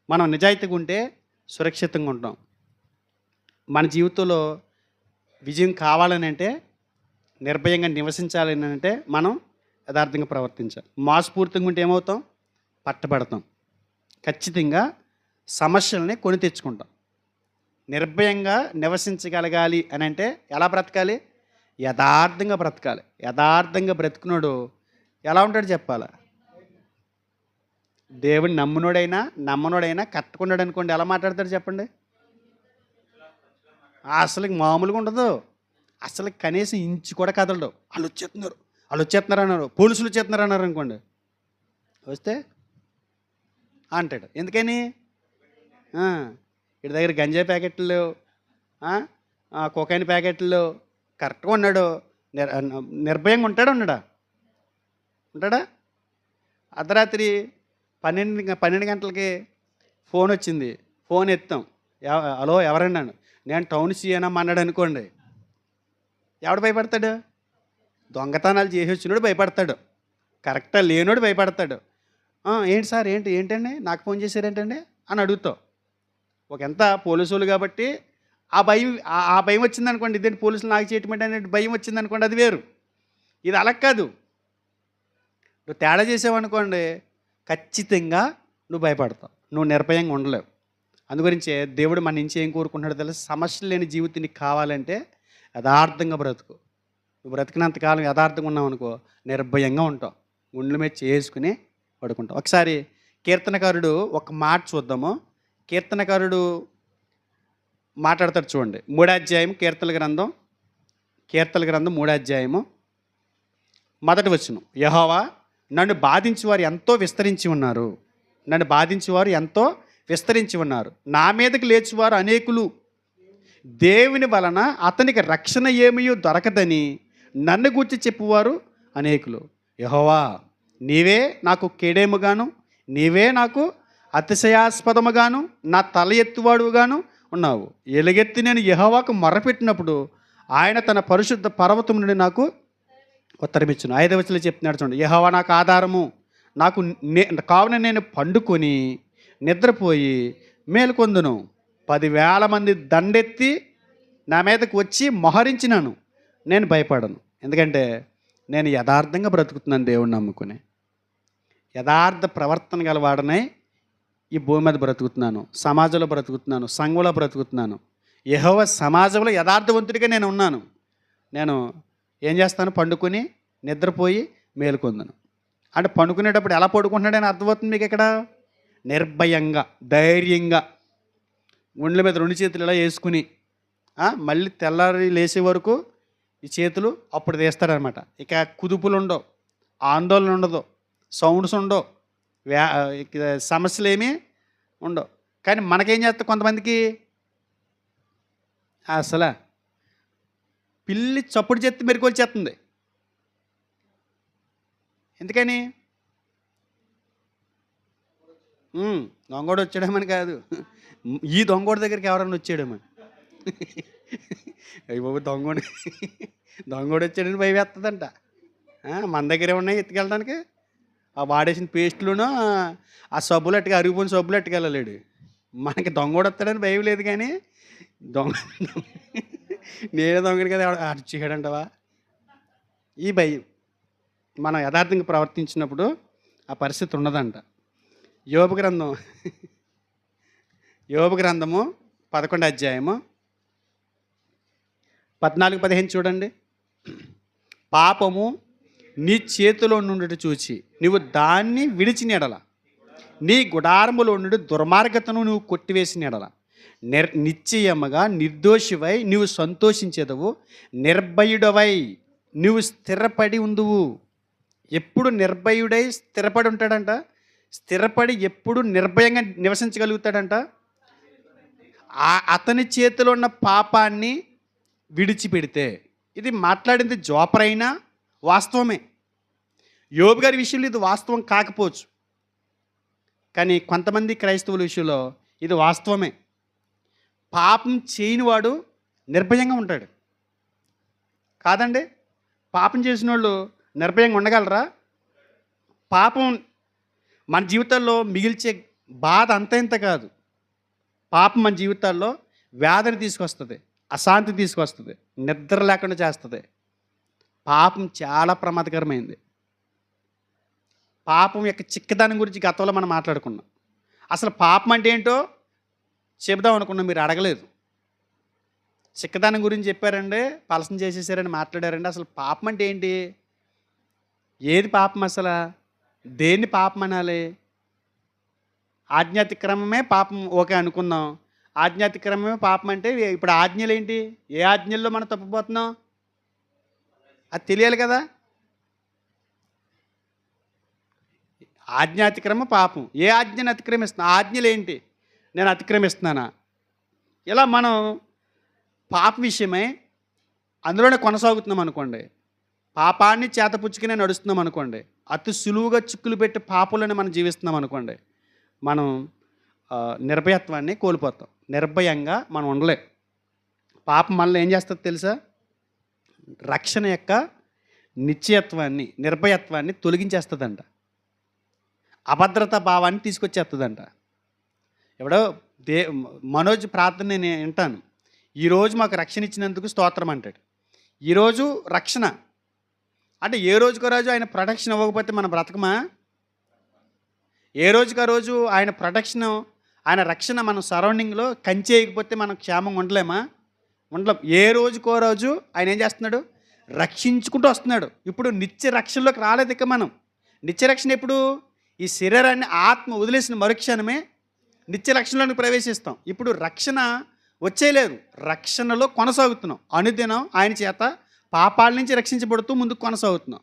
మనం నిజాయితీగా ఉంటే సురక్షితంగా ఉంటాం. మన జీవితంలో విజయం కావాలని అంటే, నిర్భయంగా నివసించాలని అంటే మనం యథార్థంగా ప్రవర్తించాలి. మోసపూరితంగా ఉంటే ఏమవుతాం? పట్టబడతాం. ఖచ్చితంగా సమస్యలని కొని తెచ్చుకుంటాం. నిర్భయంగా నివసించగలగాలి అని అంటే ఎలా బ్రతకాలి? యథార్థంగా బ్రతకాలి. యథార్థంగా బ్రతుకున్నాడు ఎలా ఉంటాడు చెప్పాలా? దేవుని నమ్మనోడైనా కట్టుకున్నాడు అనుకోండి, ఎలా మాట్లాడతాడు చెప్పండి? అసలు మామూలుగా ఉండదు. అసలు కనీసం ఇంచు కూడా కదలడు. వాళ్ళు వచ్చేస్తున్నారు అన్నారు, పోలీసులు వచ్చేస్తున్నారు అన్నారు అనుకోండి, వస్తే అంటాడు. ఎందుకని? వీడి దగ్గర గంజాయి ప్యాకెట్లు లేవు, కోకాయిన్ ప్యాకెట్లు కరెక్ట్గా ఉన్నాడు, నిర్భయంగా ఉంటాడా ఉన్నాడా? ఉంటాడా? అర్ధరాత్రి 12 గంటలకి ఫోన్ వచ్చింది, ఫోన్ ఎత్తాం. హలో ఎవరన్నాను, నేను టౌన్ సీఎనమ్మా అన్నాడు అనుకోండి, ఎవడు భయపడతాడు? దొంగతనాలు చేసి వచ్చినోడు భయపడతాడు, కరెక్టా లేనోడు భయపడతాడు. ఏంటి సార్, ఏంటండి నాకు ఫోన్ చేశారేంటండి అని అడుగుతావు. ఎంత పోలీసు వాళ్ళు కాబట్టి ఆ భయం వచ్చిందనుకోండి, ఇదేంటి పోలీసులు నాకు చేయటం అనే భయం వచ్చిందనుకోండి, అది వేరు. ఇది అలా కాదు. నువ్వు తేడా చేసావనుకోండి, ఖచ్చితంగా నువ్వు భయపడతావు, నువ్వు నిర్భయంగా ఉండలేవు. అందుగురించే దేవుడు మన నుంచి ఏం కోరుకుంటున్నాడో తెలుసు, సమస్యలు లేని జీవితం నీకు కావాలంటే యథార్థంగా బ్రతుకు. నువ్వు బ్రతికినంతకాలం యథార్థంగా ఉన్నావు అనుకో, నిర్భయంగా ఉంటావు, గుండెల మీద చేసుకుని పడుకుంటావు. ఒకసారి కీర్తనకారుడు ఒక మాట చూద్దాము. కీర్తనకారుడు మాట్లాడతాడు చూడండి, 3వ అధ్యాయం కీర్తనల గ్రంథం 3వ అధ్యాయము 1వ వచనం. యెహోవా నన్ను బాధించేవారు ఎంతో విస్తరించి ఉన్నారు, నా మీదకి లేచువారు అనేకులు. దేవుని వలన అతనికి రక్షణ ఏమీ దొరకదని నన్ను గూర్చి చెప్పువారు అనేకులు. యెహోవా నీవే నాకు కేడేముగాను, నీవే నాకు అతిశయాస్పదముగాను, నా తల ఎత్తువాడుగాను ఉన్నావు. ఎలుగెత్తి నేను యెహోవాకు మొర్రపెట్టినప్పుడు ఆయన తన పరిశుద్ధ పర్వతం నుండి నాకు ఉత్తరమిచ్చును. 5వ వచనంలో చెప్తున్నాడు చూడండి, యెహోవా నాకు ఆధారము, కావున నేను పండుకొని నిద్రపోయి మేలుకొందును. 10,000 మంది దండెత్తి నా మీదకు వచ్చి మొహరించినాను, నేను భయపడను. ఎందుకంటే నేను యథార్థంగా బ్రతుకుతున్నాను, దేవుణ్ణి నమ్ముకుని యథార్థ ప్రవర్తన గలవాడనై ఈ భూమి మీద బ్రతుకుతున్నాను, సమాజంలో బ్రతుకుతున్నాను, సంఘంలో బ్రతుకుతున్నాను. యెహోవా సమాజంలో యథార్థవంతుడిగా నేను ఉన్నాను. నేను ఏం చేస్తాను, పండుకొని నిద్రపోయి మేలుకొందును. అంటే పండుకునేటప్పుడు ఎలా పడుకుంటున్నాడని అర్థమవుతుంది మీకు ఇక్కడ. నిర్భయంగా, ధైర్యంగా, గుండెల మీద 2 చేతులు ఇలా వేసుకుని మళ్ళీ తెల్లారి లేచే వరకు ఈ చేతులు అప్పుడు తీస్తాడనమాట. ఇక కుదుపులు ఉండవు, ఆందోళన ఉండదు, సౌండ్స్ ఉండవు, సమస్యలు ఏమీ ఉండవు. కానీ మనకేం చేస్తాం, కొంతమందికి అసలు పిల్లి చప్పుడు చేస్తే మెరుకోలు చేస్తుంది. ఎందుకని? దొంగోడు వచ్చాడేమని కాదు, ఈ దొంగోడి దగ్గరికి ఎవరన్నా వచ్చాడేమని. అయ్యి బాబు దొంగోడు వచ్చాడని భయవేస్తుందంట. మన దగ్గరే ఉన్నాయి ఎత్తుకెళ్ళడానికి. ఆ వాడేసిన పేస్టులును ఆ సబ్బులు అట్టుగా, అరిగిపోయిన సబ్బులు అట్టుకెళ్ళలేడు. మనకి దొంగోడు వస్తాడని భయం లేదు, కానీ నేనే దొంగని కదా అడిచేయడంటవా, ఈ భయం. మనం యథార్థంగా ప్రవర్తించినప్పుడు ఆ పరిస్థితి ఉన్నదంట. యోబు గ్రంథము 11వ అధ్యాయము 14-15 చూడండి. పాపము నీ చేతిలో నుండి చూచి నువ్వు దాన్ని విడిచిన ఎడల, నీ గుడారములో నుండి దుర్మార్గతను నువ్వు కొట్టివేసిన ఎడల, నిశ్చయముగా నిర్దోషివై నువ్వు సంతోషించేదవు, నిర్భయుడవై నువ్వు స్థిరపడి ఉందువు. ఎప్పుడు నిర్భయుడై స్థిరపడి ఉంటాడంట. స్థిరపడి ఎప్పుడు నిర్భయంగా నివసించగలుగుతాడంట. అతని చేతిలో ఉన్న పాపాన్ని విడిచిపెడితే. ఇది మాట్లాడింది జోపరైనా వాస్తవమే. యోబు గారి విషయంలో ఇది వాస్తవం కాకపోవచ్చు, కానీ కొంతమంది క్రైస్తవుల విషయంలో ఇది వాస్తవమే. పాపం చేయని వాడు నిర్భయంగా ఉంటాడు కాదండి. పాపం చేసిన వాళ్ళు నిర్భయంగా ఉండగలరా? పాపం మన జీవితాల్లో మిగిల్చే బాధ అంత ఇంత కాదు. పాపం మన జీవితాల్లో వ్యాధిని తీసుకొస్తుంది, అశాంతి తీసుకొస్తుంది, నిద్ర లేకుండా చేస్తుంది. పాపం చాలా ప్రమాదకరమైంది. పాపం యొక్క చిక్కదనం గురించి గతంలో మనం మాట్లాడుకున్నాం. అసలు పాపం అంటే ఏంటో చెబుదాం అనుకున్నాం, మీరు అడగలేదు. చిక్కదనం గురించి చెప్పారండి, పలసం చేసేసారని మాట్లాడారండి. అసలు పాపం అంటే ఏంటి? ఏది పాపం? అసలు దేన్ని పాపం అనాలి? ఆజ్ఞాతిక్రమమే పాపం, ఓకే అనుకుందాం. ఆజ్ఞాతిక్రమమే పాపం అంటే ఇప్పుడు ఆజ్ఞలు ఏంటి? ఏ ఆజ్ఞల్లో మనం తప్పిపోతున్నాం అది తెలియాలి కదా. ఆజ్ఞాతిక్రమ పాపం. ఏ ఆజ్ఞను అతిక్రమిస్తున్నా? ఆజ్ఞలు ఏంటి? నేను అతిక్రమిస్తున్నానా? ఇలా మనం పాప విషయమై అందులోనే కొనసాగుతున్నాం అనుకోండి, పాపాన్ని చేతపుచ్చుకునే నడుస్తున్నాం అనుకోండి, అతి సులువుగా చిక్కులు పెట్టి పాపలను మనం జీవిస్తున్నాం అనుకోండి, మనం నిర్భయత్వాన్ని కోల్పోతాం. నిర్భయంగా మనం ఉండలేం. పాపం మనల్ని ఏం చేస్తుంది తెలుసా? రక్షణ యొక్క నిశ్చయత్వాన్ని, నిర్భయత్వాన్ని తొలగించేస్తుందంట. అభద్రతా భావాన్ని తీసుకొచ్చేస్తుందంట. ఎవడో మనోజ్ ప్రార్థన నేను వింటాను, ఈరోజు మాకు రక్షణ ఇచ్చినందుకు స్తోత్రం అంటాడు. ఈరోజు రక్షణ అంటే ఏ రోజుకో రోజు ఆయన ప్రొటెక్షన్ ఇవ్వకపోతే మన బ్రతకమా? ఏ రోజుకో రోజు ఆయన ప్రొటెక్షన్, ఆయన రక్షణ మన సరౌండింగ్లో కంచి వేయకపోతే మనం క్షేమంగా ఉండలేమా? ఉండలేం. ఏ రోజుకో రోజు ఆయన ఏం చేస్తున్నాడు? రక్షించుకుంటూ వస్తున్నాడు. ఇప్పుడు నిత్య రక్షణలోకి రాలేదు. ఇక మనం నిత్య రక్షణ ఎప్పుడు? ఈ శరీరాన్ని ఆత్మ వదిలేసిన మరుక్షణమే నిత్య రక్షణలోకి ప్రవేశిస్తాం. ఇప్పుడు రక్షణ వచ్చేయలేదు, రక్షణలో కొనసాగుతున్నాం. అనుదినం ఆయన చేత పాపాల నుంచి రక్షించబడుతూ ముందుకు కొనసాగుతున్నాం.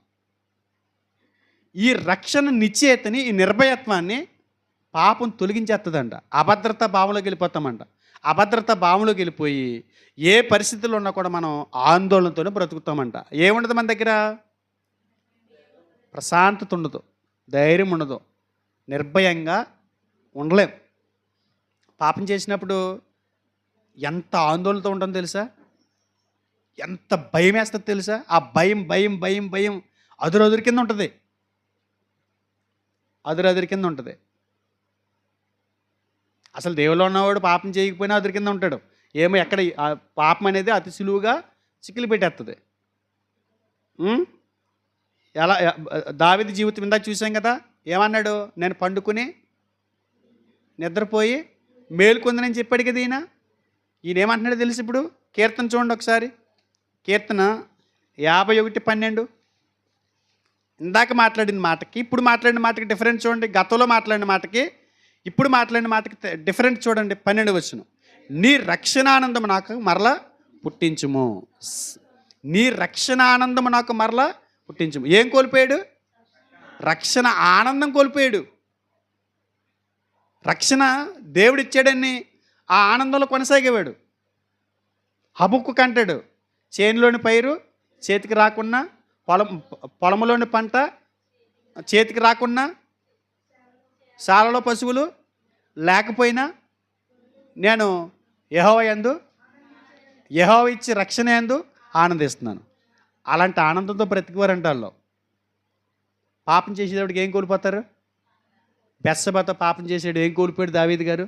ఈ రక్షణ నిశ్చయతని, ఈ నిర్భయత్వాన్ని పాపం తొలగించేస్తుందంట. అభద్రతా భావంలోకి వెళ్ళిపోతామంట. అభద్రతా భావంలోకి వెళ్ళిపోయి ఏ పరిస్థితుల్లో ఉన్నా కూడా మనం ఆందోళనతోనే బ్రతుకుతామంట. ఏముండదు మన దగ్గర? ప్రశాంతత ఉండదు, ధైర్యం ఉండదు, నిర్భయంగా ఉండలేం. పాపం చేసినప్పుడు ఎంత ఆందోళనతో ఉంటుందో తెలుసా? ఎంత భయం వేస్తుందో తెలుసా? ఆ భయం భయం భయం భయం అదురు కింద ఉంటుంది. అదురు కింద ఉంటుంది. అసలు దేవుల్లో ఉన్నవాడు పాపం చేయకపోయినా అదురు కింద ఉంటాడు. ఏమో ఎక్కడ పాపం అనేది అతి సులువుగా చిక్కులు పెట్టేస్తుంది. ఎలా దావీదు జీవితం ఇందాక చూసాం కదా, ఏమన్నాడు? నేను పండుకుని నిద్రపోయి మేలుకొందని చెప్పాడు కదా ఈయన. ఈయన ఏమంటున్నాడు తెలుసు? ఇప్పుడు కీర్తన చూడండి ఒకసారి. కీర్తన 51:12. ఇందాక మాట్లాడిన మాటకి ఇప్పుడు మాట్లాడిన మాటకి డిఫరెన్స్ చూడండి. గతంలో మాట్లాడిన మాటకి ఇప్పుడు మాట్లాడిన మాటకి డిఫరెన్స్ చూడండి. 12వ వచనం. నీ రక్షణానందము నాకు మరలా పుట్టించుము. నీ రక్షణానందము నాకు మరలా పుట్టించుము. ఏం కోల్పోయాడు? రక్షణ ఆనందం కోల్పోయాడు. రక్షణ దేవుడిచ్చాడని ఆ ఆనందంలో కొనసాగేవాడు. హబుక్కు కంటాడు, చేనులోని పైరు చేతికి రాకున్నా, పొలంలోని పంట చేతికి రాకున్నా, శాలలో పశువులు లేకపోయినా నేను యెహోవా యందు, యెహోవా ఇచ్చి రక్షణ యందు ఆనందిస్తున్నాను. అలాంటి ఆనందంతో బ్రతికివారంట వాళ్ళు. పాపం చేసేటప్పటికి ఏం కోల్పోతారు? బెత్షెబతో పాపం చేసాడు, ఏం కోల్పోయాడు దావీదు గారు?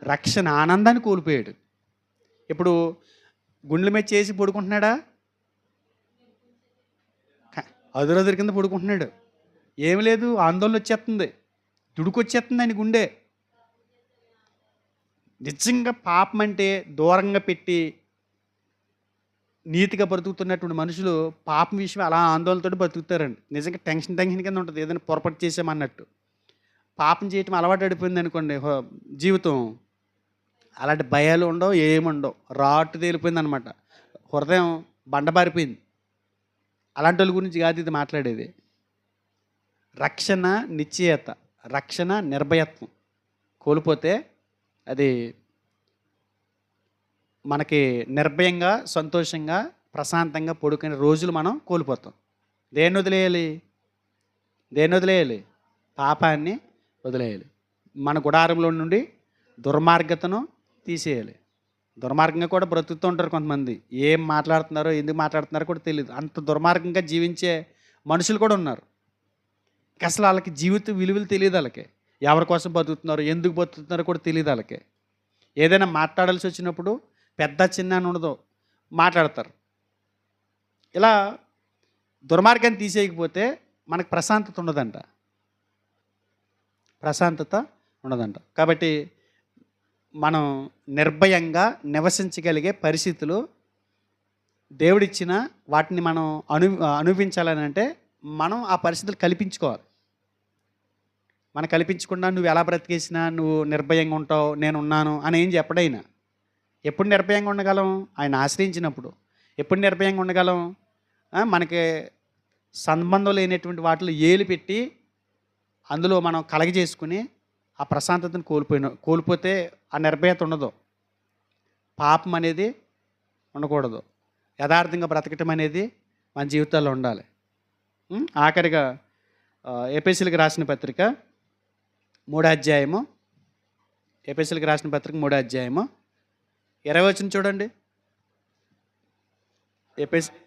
రక్షణ ఆనందాన్ని కోల్పోయాడు. ఇప్పుడు గుండెల మీద చేసి పడుకుంటున్నాడా? అదురదురు కింద పడుకుంటున్నాడు. ఏమి లేదు, ఆందోళన వచ్చేస్తుంది, దుడుకొచ్చేస్తుంది ఆయన గుండె. నిజంగా పాపం అంటే దూరంగా పెట్టి నీతిగా బ్రతుకుతున్నటువంటి మనుషులు పాపం విషయం అలా ఆందోళనతో బ్రతుకుతారండి. నిజంగా టెన్షన్ కింద ఉంటుంది. ఏదైనా పొరపాటు చేసామన్నట్టు. పాపం చేయటం అలవాటు పడిపోయింది అనుకోండి జీవితం, అలాంటి భయాలు ఉండవు, ఏముండవు, రాటు తేలిపోయింది అనమాట. హృదయం బండబారిపోయింది. అలాంటి వాళ్ళ గురించి కాదు ఇది మాట్లాడేది. రక్షణ నిశ్చయత, రక్షణ నిర్భయత్వం కోల్పోతే అది మనకి నిర్భయంగా, సంతోషంగా, ప్రశాంతంగా పడుకునే రోజులు మనం కోల్పోతాం. దేన్ని వదిలేయాలి? దేన్ని వదిలేయాలి? పాపాన్ని వదిలేయాలి. మన గుడారంలో నుండి దుర్మార్గతను తీసేయాలి. దుర్మార్గంగా కూడా బ్రతుకుతూ ఉంటారు కొంతమంది. ఏం మాట్లాడుతున్నారో, ఎందుకు మాట్లాడుతున్నారో కూడా తెలియదు. అంత దుర్మార్గంగా జీవించే మనుషులు కూడా ఉన్నారు. అసలు వాళ్ళకి జీవిత విలువలు తెలియదు. వాళ్ళకి ఎవరి కోసం బతుకుతున్నారో, ఎందుకు బతుకుతున్నారో కూడా తెలియదు. వాళ్ళకి ఏదైనా మాట్లాడాల్సి వచ్చినప్పుడు పెద్ద చిన్న అని ఉండదు, మాట్లాడతారు. ఇలా దుర్మార్గాన్ని తీసేయకపోతే మనకు ప్రశాంతత ఉండదంట. ప్రశాంతత ఉండదంట. కాబట్టి మనం నిర్భయంగా నివసించగలిగే పరిస్థితులు దేవుడిచ్చిన వాటిని మనం అనుభవించాలని అంటే మనం ఆ పరిస్థితులు కల్పించుకోవాలి. మనం కల్పించకుండా నువ్వు ఎలా బ్రతికేసినా నువ్వు నిర్భయంగా ఉంటావు, నేను ఉన్నాను అని ఏం చెప్పడైనా. ఎప్పుడు నిర్భయంగా ఉండగలం? ఆయన ఆశ్రయించినప్పుడు. ఎప్పుడు నిర్భయంగా ఉండగలం? మనకి సంబంధం లేనటువంటి వాటిలో ఏలు పెట్టి అందులో మనం కలగజేసుకుని ఆ ప్రశాంతతను కోల్పోతే ఆ నిర్భయత ఉండదు, పాపం అనేది ఉండకూడదు. యథార్థంగా బ్రతకటం అనేది మన జీవితాల్లో ఉండాలి. ఆఖరిగా ఎఫెసీయులకు రాసిన పత్రిక 3వ అధ్యాయము, ఎఫెసీయులకు రాసిన పత్రిక 3వ అధ్యాయము 20వ వచనం చూడండి. ఎఫెసీయులకు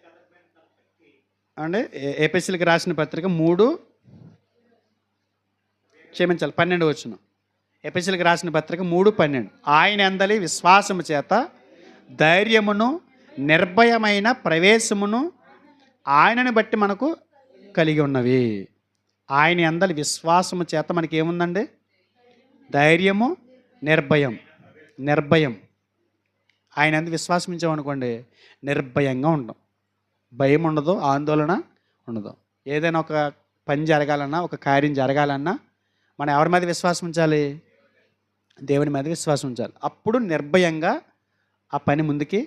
రాసిన పత్రిక 12వ వచనం. ఎఫెసీయులకు రాసిన పత్రిక 3:12. ఆయన యందలి విశ్వాసము చేత ధైర్యమును నిర్భయమైన ప్రవేశమును ఆయనని బట్టి మనకు కలిగి ఉన్నవి. ఆయన యందలి విశ్వాసము చేత మనకి ఏముందండి? ధైర్యము, నిర్భయం. ఆయన యందు విశ్వాసం ఉంచామనుకోండి, నిర్భయంగా ఉంటాం. భయం ఉండదు, ఆందోళన ఉండదు. ఏదైనా ఒక పని జరగాలన్నా, ఒక కార్యం జరగాలన్నా మనం ఎవరి మీద విశ్వాసం ఉంచాలి? దేవుని మీద విశ్వాసం ఉంచాలి. అప్పుడు నిర్భయంగా ఆ పని ముందుకి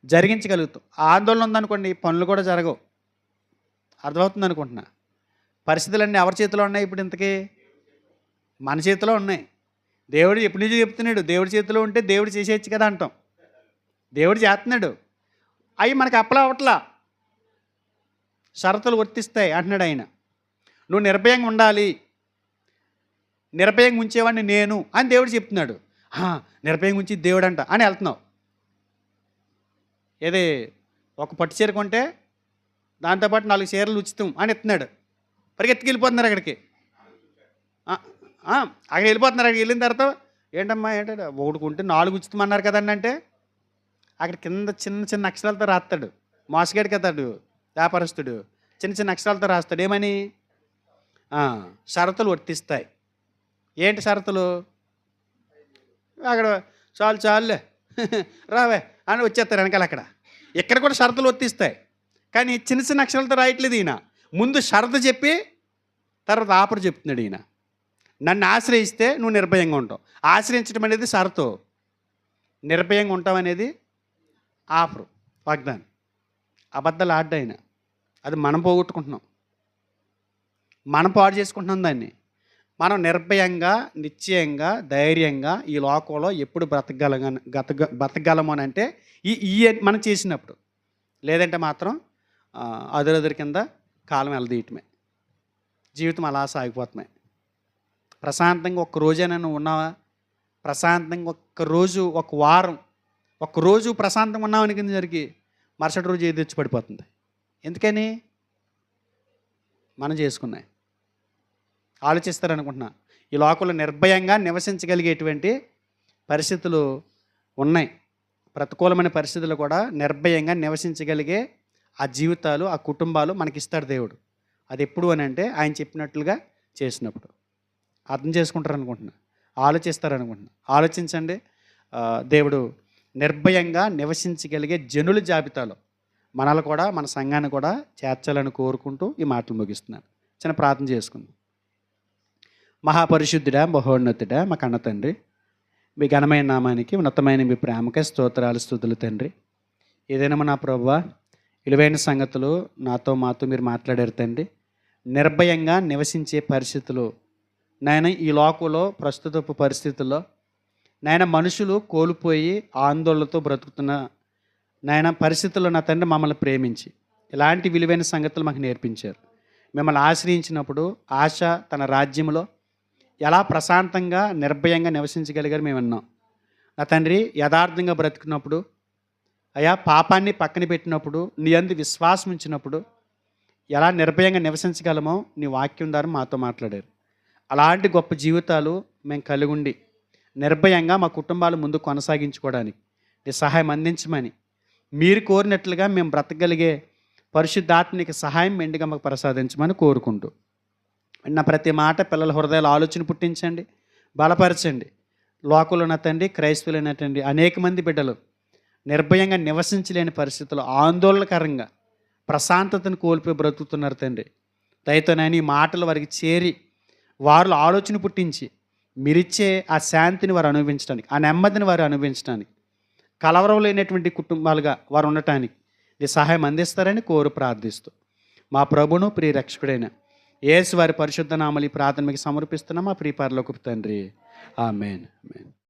జరిగించగలుగుతాం. ఆందోళన ఉందనుకోండి, పనులు కూడా జరగవు. అర్థమవుతుంది అనుకుంటున్నా. పరిస్థితులన్నీ ఎవరి చేతిలో ఉన్నాయి? ఇప్పుడు ఇంతకీ మన చేతిలో ఉన్నాయి. దేవుడు ఎప్పటి నుంచి చెప్తున్నాడు, దేవుడి చేతిలో ఉంటే దేవుడు చేసేయచ్చు కదా అంటాం. దేవుడు చేస్తున్నాడు, అవి మనకు అప్లై అవ్వట్లా. షరతులు వర్తిస్తాయి అంటున్నాడు ఆయన. నువ్వు నిర్భయంగా ఉండాలి, నిర్భయంగా ఉంచేవాడిని నేను అని దేవుడు చెప్తున్నాడు. నిర్భయంగా ఉంచి దేవుడు అంట అని వెళ్తున్నావు. ఏది ఒక పట్టు చీర కొంటే దాంతోపాటు 4 చీరలు ఉచితం అని ఇస్తున్నాడు. పరిగెత్తికి వెళ్ళిపోతున్నారు అక్కడికి. అక్కడికి వెళ్ళిపోతున్నారు. అక్కడికి వెళ్ళిన తర్వాత ఏంటమ్మా ఏంటంటే ఒకటి కొంటే 4 ఉచితం అన్నారు కదండి అంటే అక్కడ కింద చిన్న అక్షరాలతో రాస్తాడు. మోసగాడు కదాడు వ్యాపారస్తుడు. చిన్న అక్షరాలతో రాస్తాడు. ఏమని? షరతులు వర్తిస్తాయి. ఏంటి షరతులు? అక్కడ చాలులే రావే అని వచ్చేస్తారు వెనకాల. అక్కడ ఇక్కడ కూడా షరతులు వర్తిస్తాయి, కానీ చిన్న అక్షరాలతో రాయట్లేదు ఈయన. ముందు షరతు చెప్పి తర్వాత ఆఫర్ చెప్తున్నాడు ఈయన. నన్ను ఆశ్రయిస్తే నువ్వు నిర్భయంగా ఉంటావు. ఆశ్రయించడం అనేది షరతు, నిర్భయంగా ఉంటావు అనేది ఆఫరు, వాగ్దానం. అబద్ధాలు ఆడ్డా ఆయన. అది మనం పోగొట్టుకుంటున్నాం, మనం పాడు చేసుకుంటున్నాం దాన్ని. మనం నిర్భయంగా, నిశ్చయంగా, ధైర్యంగా ఈ లోకంలో ఎప్పుడు బ్రతకగలము అని అంటే ఈ మనం చేసినప్పుడు. లేదంటే మాత్రం అదురదురి కింద కాలం వెళ్ళదీయటమే. జీవితం అలా సాగిపోతున్నాయి. ప్రశాంతంగా ఒక్క రోజైనా నువ్వు ఉన్నావా? ప్రశాంతంగా ఒక్కరోజు, ఒక వారం, ఒక్కరోజు ప్రశాంతంగా ఉన్నావని కింద జరిగి మరుసటి రోజు ఏది తెచ్చి పడిపోతుంది. ఎందుకని? మనం చేసుకున్నాయి. ఆలోచిస్తారనుకుంటున్నా. ఈ లోకంలో నిర్భయంగా నివసించగలిగేటువంటి పరిస్థితులు ఉన్నాయి. ప్రతికూలమైన పరిస్థితులు కూడా నిర్భయంగా నివసించగలిగే ఆ జీవితాలు, ఆ కుటుంబాలు మనకిస్తాడు దేవుడు. అది ఎప్పుడు అని అంటే ఆయన చెప్పినట్లుగా చేసినప్పుడు. అర్థం చేసుకుంటారనుకుంటున్నా, ఆలోచిస్తారనుకుంటున్నా. ఆలోచించండి. దేవుడు నిర్భయంగా నివసించగలిగే జనుల జాబితాలో మనల్ని కూడా, మన సంఘాన్ని కూడా చేర్చాలని కోరుకుంటూ ఈ మాటలు ముగిస్తున్నాను. చిన్న ప్రార్థన చేసుకుందాం. మహాపరిశుద్ధుడా, మహోన్నతుడా, మా కన్న తండ్రి, మీ ఘనమైన నామానికి, ఉన్నతమైన మీ ప్రేమకే స్తోత్రాలు, స్తుతులు తండ్రి. ఏదైనా నా ప్రభువా, విలువైన సంగతులు మాతో మీరు మాట్లాడారు తండ్రి. నిర్భయంగా నివసించే పరిస్థితులు నాయన, ఈ లోకంలో ప్రస్తుతపు పరిస్థితుల్లో నాయన మనుషులు కోల్పోయి ఆందోళనతో బ్రతుకుతున్న నాయన పరిస్థితుల్లో నా తండ్రి మమ్మల్ని ప్రేమించి ఇలాంటి విలువైన సంగతులు మాకు నేర్పించారు. మిమ్మల్ని ఆశ్రయించినప్పుడు ఆశ తన రాజ్యంలో ఎలా ప్రశాంతంగా, నిర్భయంగా నివసించగలిగారు మేము విన్నాం. నా తండ్రి, యథార్థంగా బ్రతికినప్పుడు, అయా పాపాన్ని పక్కన పెట్టినప్పుడు, నీ యందు విశ్వాసం ఉంచినప్పుడు ఎలా నిర్భయంగా నివసించగలమో నీ వాక్యం ద్వారా మాతో మాట్లాడారు. అలాంటి గొప్ప జీవితాలు మేము కలిగి ఉండి నిర్భయంగా మా కుటుంబాలు ముందు కొనసాగించుకోవడానికి నీ సహాయం అందించమని, మీరు కోరినట్లుగా మేము బ్రతకగలిగే పరిశుద్ధాత్మనికి సహాయం మెండుగా మాకు ప్రసాదించమని కోరుకుంటూ, నా ప్రతి మాట పిల్లల హృదయాలు ఆలోచన పుట్టించండి, బలపరచండి. లోకంలో నా తండ్రి, క్రైస్తవులైనటువంటి అనేక మంది బిడ్డలు నిర్భయంగా నివసించలేని పరిస్థితులు, ఆందోళనకరంగా ప్రశాంతతను కోల్పోయి బ్రతుకుతున్నారు తండ్రి. దయతో నేను ఈ మాటలు వారికి చేరి వారిలో ఆలోచన పుట్టించి మీరిచ్చే ఆ శాంతిని వారు అనుభవించడానికి, ఆ నెమ్మదిని వారు అనుభవించడానికి, కలవరం లేనటువంటి కుటుంబాలుగా వారు ఉండటానికి నీ సహాయం అందిస్తారని కోరు ప్రార్థిస్తూ, మా ప్రభును ప్రియ రక్షకుడైన యేసు వారి పరిశుద్ధ నామములో ఈ ప్రార్థన మీకు సమర్పిస్తున్నాం. మా ప్రియ పరలోకపు తండ్రి, ఆమేన్.